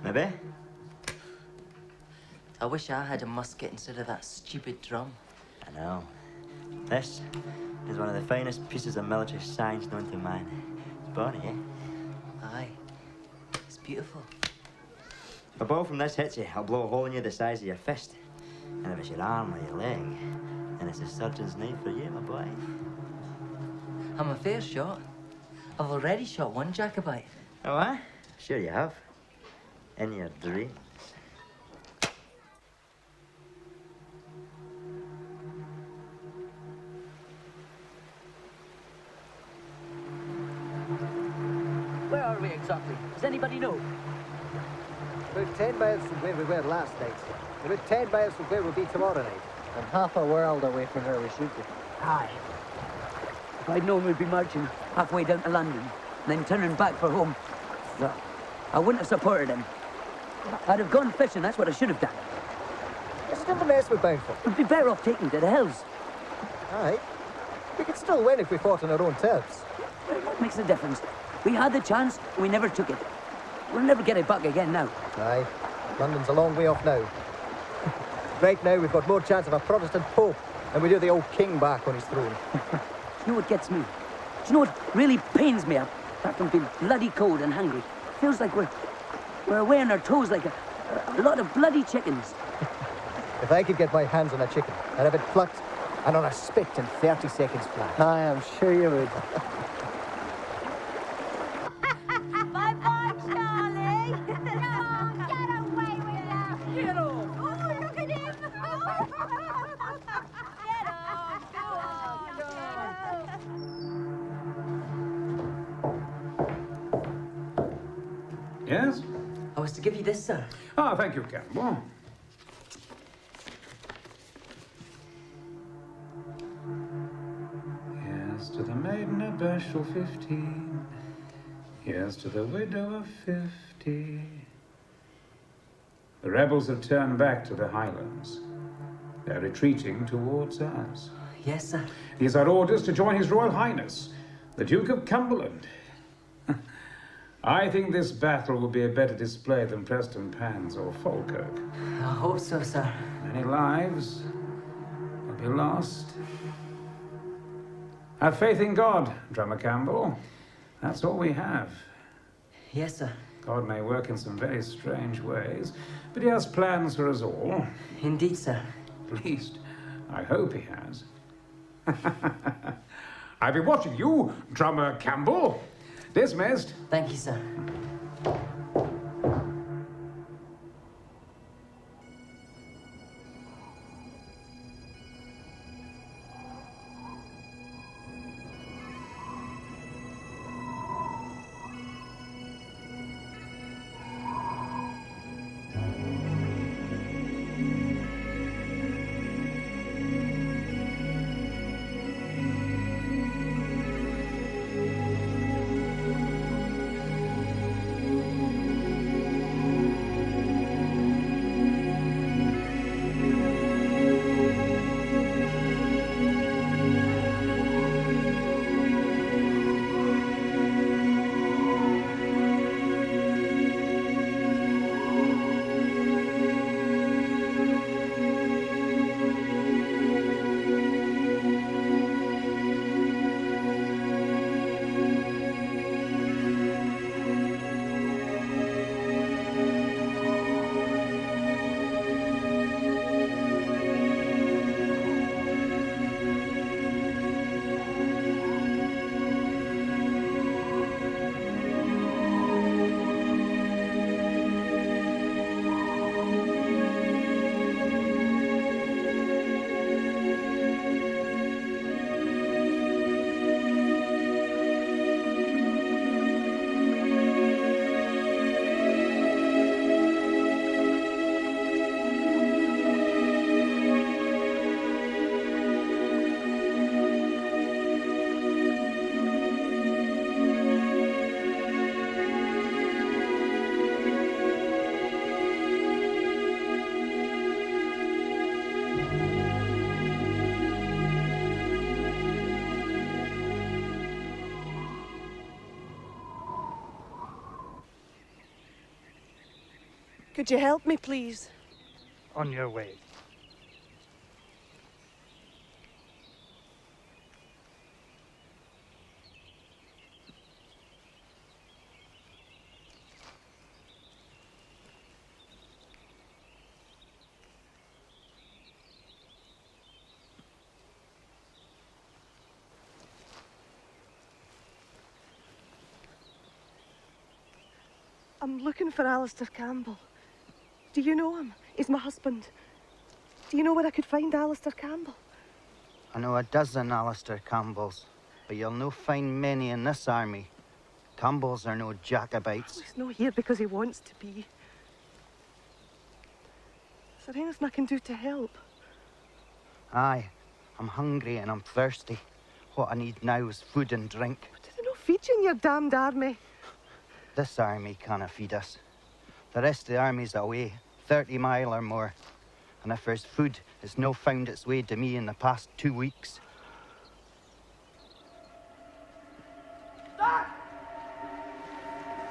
Maybe. I wish I had a musket instead of that stupid drum. I know. This is one of the finest pieces of military science known to man. It's bonny, eh? Aye. It's beautiful. If a ball from this hits you, I'll blow a hole in you the size of your fist. And if it's your arm or your leg, then it's a surgeon's knife for you, my boy. I'm a fair shot. I've already shot one Jacobite. Oh, I? Sure you have. In your dreams. Where are we exactly? Does anybody know? About 10 miles from where we were last night. About 10 miles from where we'll be tomorrow night. And half a world away from where we should be. Aye. If I'd known we'd be marching halfway down to London, and then turning back for home, well, I wouldn't have supported him. I'd have gone fishing, that's what I should have done. It's still the mess we're bound for. We'd be better off taking to the hills. Aye. We could still win if we fought on our own terms. What makes a difference? We had the chance, and we never took it. We'll never get it back again now. Aye. London's a long way off now. Right now, we've got more chance of a Protestant Pope than we do the old king back on his throne. You know what gets me? Do you know what really pains me apart from being bloody cold and hungry? Feels like we're away on our toes like a lot of bloody chickens. If I could get my hands on a chicken, I'd have it plucked and on a spit in 30 seconds flat. I am sure you would. Bye-bye, Charlie. No, get away with that. Get off. Oh, look at him. Get off. Go on. Yes? I was to give you this, sir. Ah, thank you, Campbell. Here's to the maiden of bashful 15. Here's to the widow of 50. The rebels have turned back to the Highlands. They're retreating towards us. Yes, sir. These are orders to join His Royal Highness, the Duke of Cumberland. I think this battle will be a better display than Preston Pans or Falkirk. I hope so, sir. Many lives will be lost. Have faith in God, Drummer Campbell. That's all we have. Yes, sir. God may work in some very strange ways, but He has plans for us all. Indeed, sir. At least, I hope He has. I'll be watching you, Drummer Campbell. Dismissed. Thank you, sir. Could you help me, please? On your way. I'm looking for Alistair Campbell. Do you know him? He's my husband. Do you know where I could find Alistair Campbell? I know a dozen Alistair Campbells, but you'll no find many in this army. Campbells are no Jacobites. He's not here because he wants to be. Is there anything I can do to help? Aye, I'm hungry and I'm thirsty. What I need now is food and drink. But do they not feed you in your damned army? This army can't feed us. The rest of the army's away, 30 mile or more. And if there's food, it's no found its way to me in the past 2 weeks.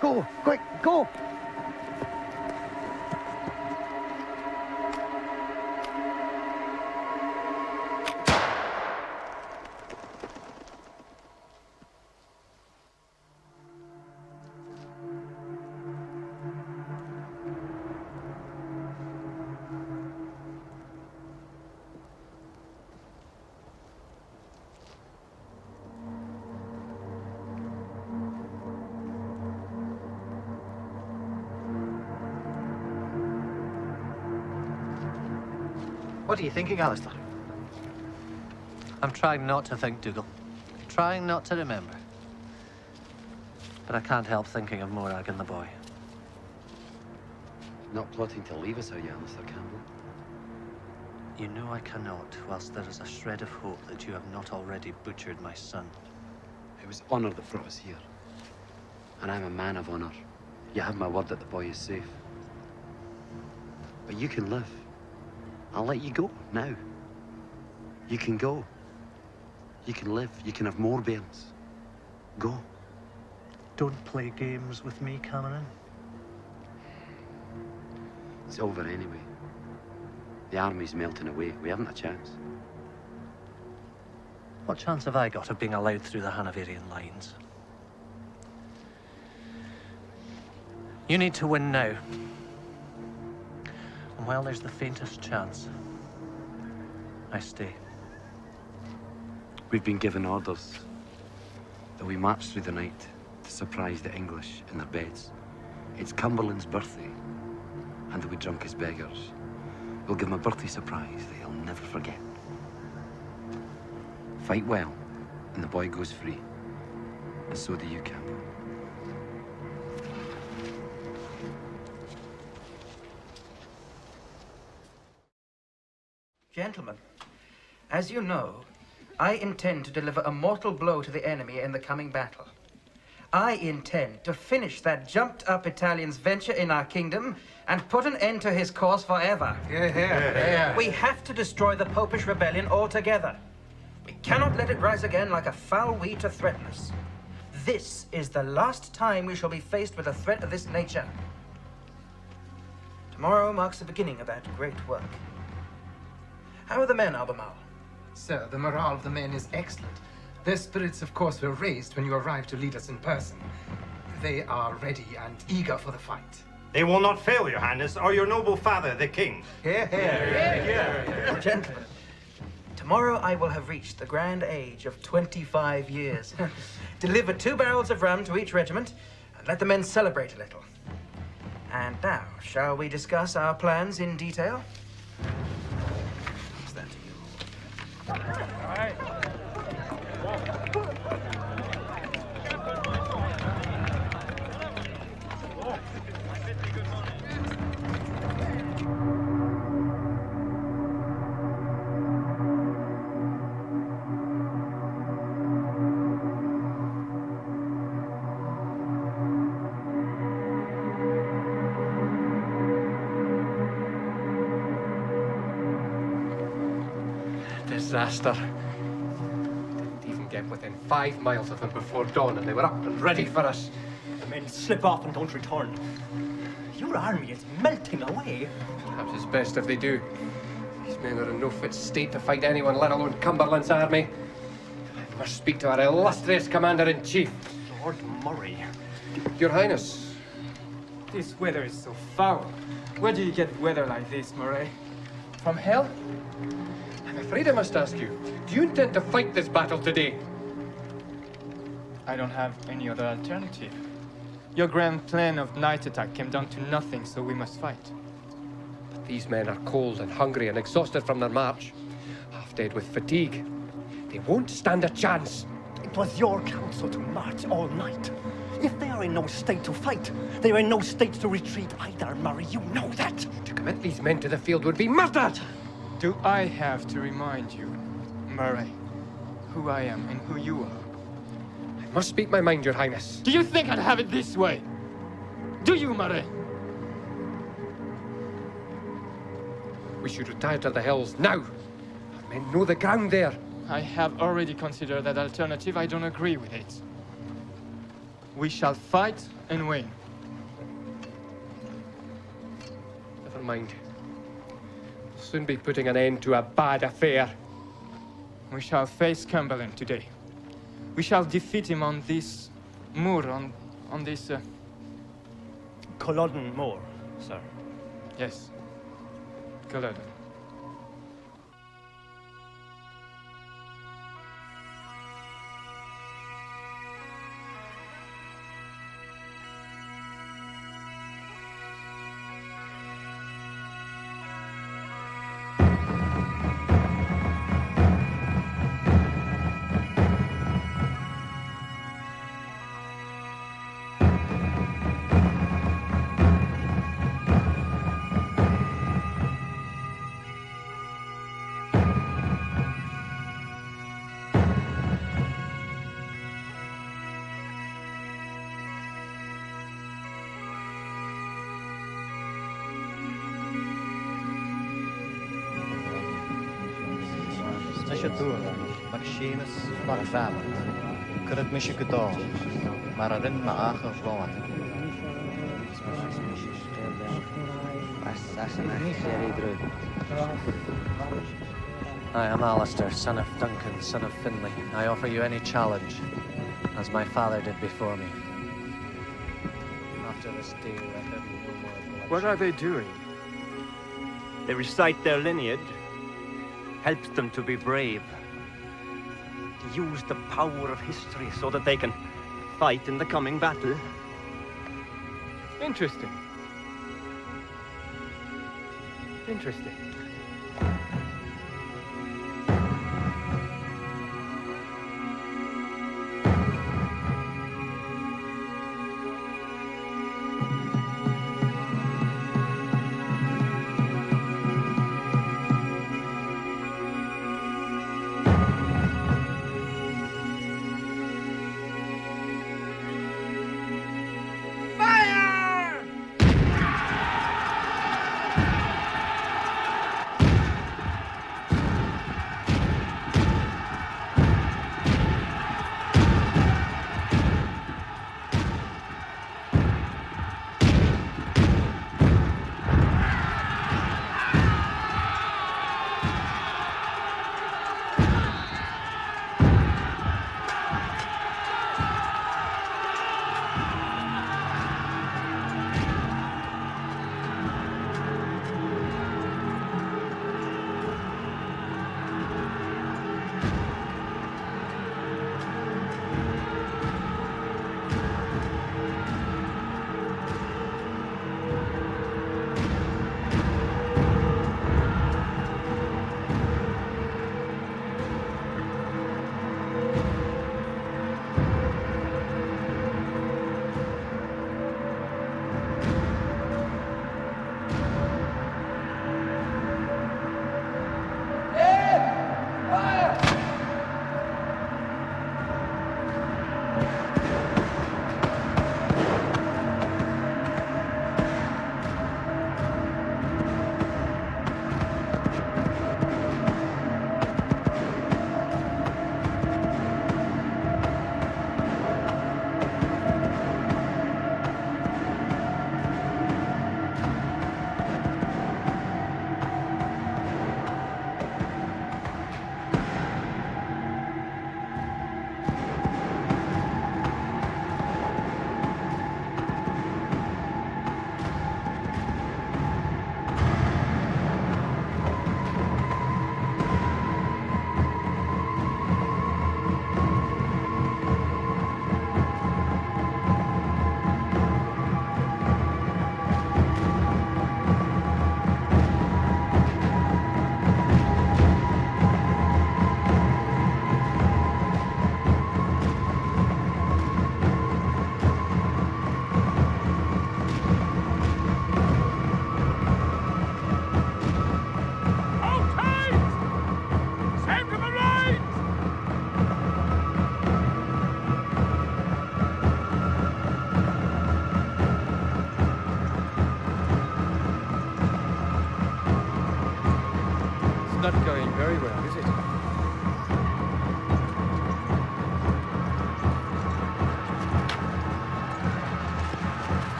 Go, quick, go! What are you thinking, Alistair? I'm trying not to think, Dougal. Trying not to remember. But I can't help thinking of Morag and the boy. Not plotting to leave us, are you, Alistair Campbell? You know I cannot, whilst there is a shred of hope that you have not already butchered my son. It was honour that brought us here. And I'm a man of honour. You have my word that the boy is safe. But you can live. I'll let you go, now. You can go. You can live. You can have more bairns. Go. Don't play games with me, Cameron. It's over anyway. The army's melting away. We haven't a chance. What chance have I got of being allowed through the Hanoverian lines? You need to win now. And while there's the faintest chance, I stay. We've been given orders that we march through the night to surprise the English in their beds. It's Cumberland's birthday, and they'll be drunk as beggars. We'll give them a birthday surprise that he'll never forget. Fight well, and the boy goes free. And so do you, Campbell. Gentlemen, as you know, I intend to deliver a mortal blow to the enemy in the coming battle. I intend to finish that jumped-up Italian's venture in our kingdom and put an end to his cause forever. Yeah. We have to destroy the Popish rebellion altogether. We cannot let it rise again like a foul weed to threaten us. This is the last time we shall be faced with a threat of this nature. Tomorrow marks the beginning of that great work. How are the men, Albemarle? Sir, the morale of the men is excellent. Their spirits, of course, were raised when you arrived to lead us in person. They are ready and eager for the fight. They will not fail, your highness, or your noble father, the king. Gentlemen, tomorrow I will have reached the grand age of 25 years. Deliver 2 barrels of rum to each regiment, and let the men celebrate a little. And now, shall we discuss our plans in detail? What's that to you? All right. Disaster. Didn't even get within 5 miles of them before dawn, and they were up and ready for us. The men slip off and don't return. Your army is melting away. Perhaps it's best if they do. These men are in no fit state to fight anyone, let alone Cumberland's army. I must speak to our illustrious commander-in-chief. Lord Murray. Your Highness. This weather is so foul. Where do you get weather like this, Murray? From hell? I'm afraid I must ask you, do you intend to fight this battle today? I don't have any other alternative. Your grand plan of night attack came down to nothing, so we must fight. But these men are cold and hungry and exhausted from their march, half dead with fatigue. They won't stand a chance. It was your counsel to march all night. If they are in no state to fight, they are in no state to retreat either, Murray. You know that. To commit these men to the field would be murder! Do I have to remind you, Murray, who I am and who you are? I must speak my mind, Your Highness. Do you think I'd have it this way? Do you, Murray? We should retire to the hills now. Our men know the ground there. I have already considered that alternative. I don't agree with it. We shall fight and win. Never mind. We'll soon be putting an end to a bad affair. We shall face Cumberland today. We shall defeat him on this moor, on this... Culloden moor, sir. Yes. Culloden. Dŵr, mae'r Seamus mae'r Rafod. Cyrraedd mis y gydol, mae'r aryn maach o'r roed. I am Alistair, son of Duncan, son of Finlay. I offer you any challenge, as my father did before me. After this day, let there be no more bloodshed. What are they doing? They recite their lineage. Helps them to be brave. To use the power of history so that they can fight in the coming battle. Interesting. Interesting.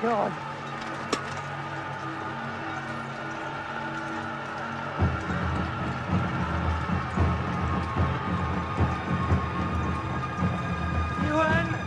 God. Euan!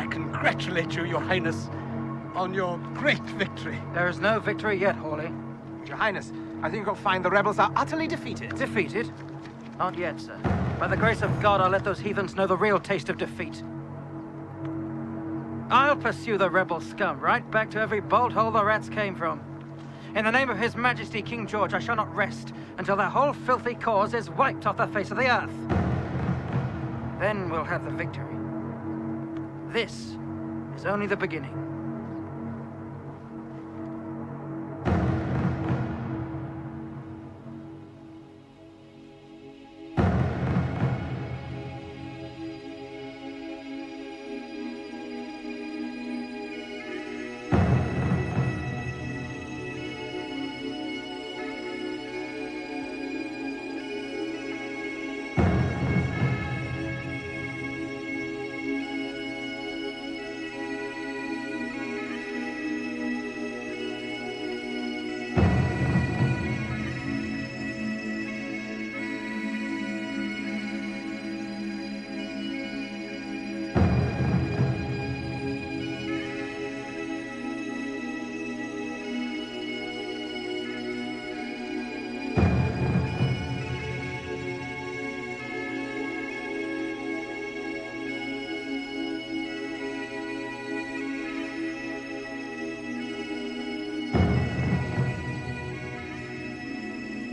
Congratulate you, Your Highness, on your great victory. There is no victory yet, Hawley. Your Highness, I think you'll find the rebels are utterly defeated. Defeated? Not yet, sir. By the grace of God, I'll let those heathens know the real taste of defeat. I'll pursue the rebel scum right back to every bolt hole the rats came from. In the name of His Majesty King George, I shall not rest until that whole filthy cause is wiped off the face of the earth. Then we'll have the victory. This is only the beginning.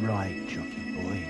Right, jockey boy.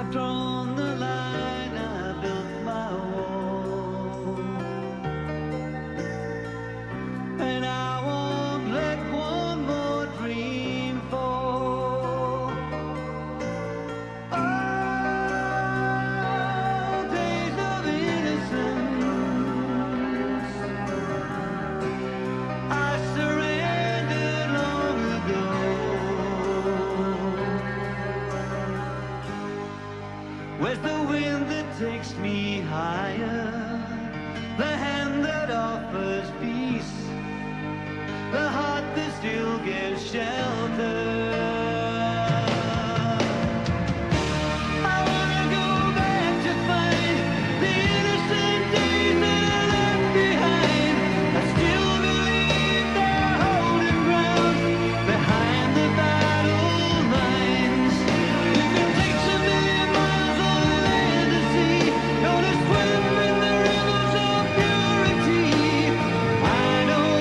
I've drawn the line, I've built my wall, and I won't let one more dream fall. Oh, days of innocence, I surrendered long ago. Where's the wind that takes me higher? The hand that offers peace, the heart that still gives shelter. I wanna go back to find the innocent days that I left behind. I still believe they're holding ground behind the battle lines. You can take some million miles over land and sea, gonna swim in the rivers of purity. I know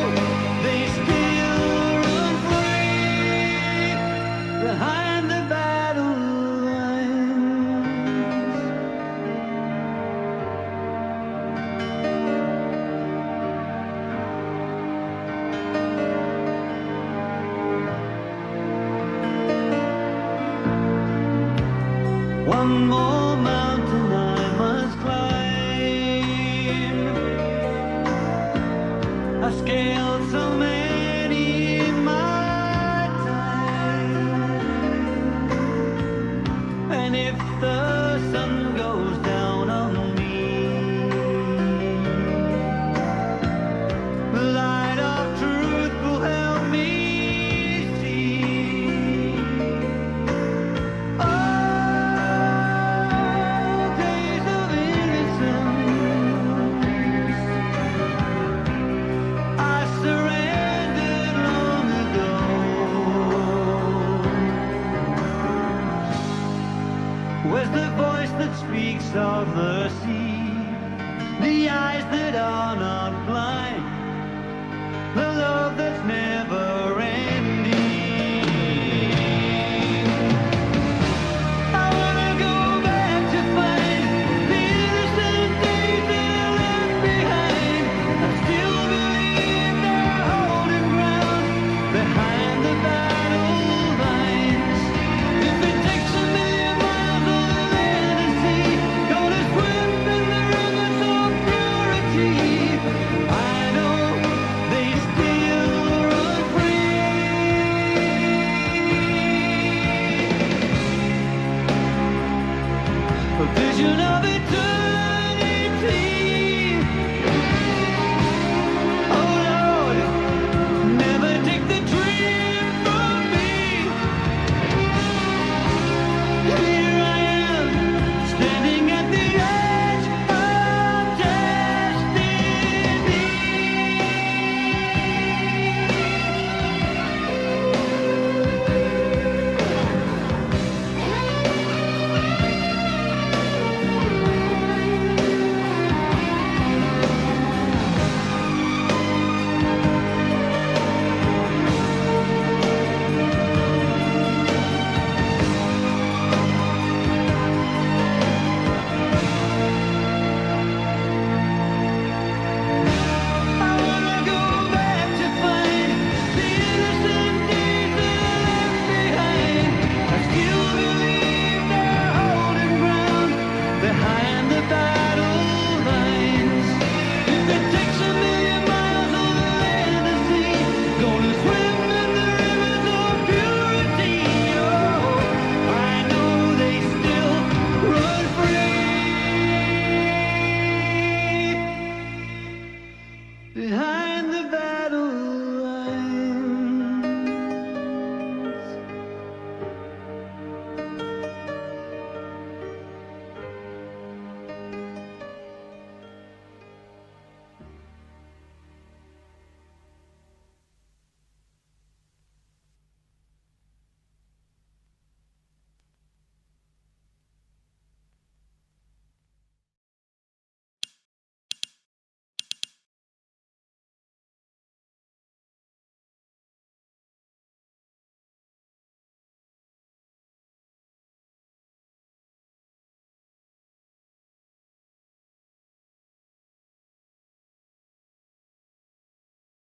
they still run free behind the battle lines. One more mountain I must climb. I scaled so many in my time, and if the sun goes down on me, the light of truth will help me see. Oh, days of innocence, I surrendered long ago. Where's the voice that speaks of mercy, the eyes that are not blind, the love that's never ending?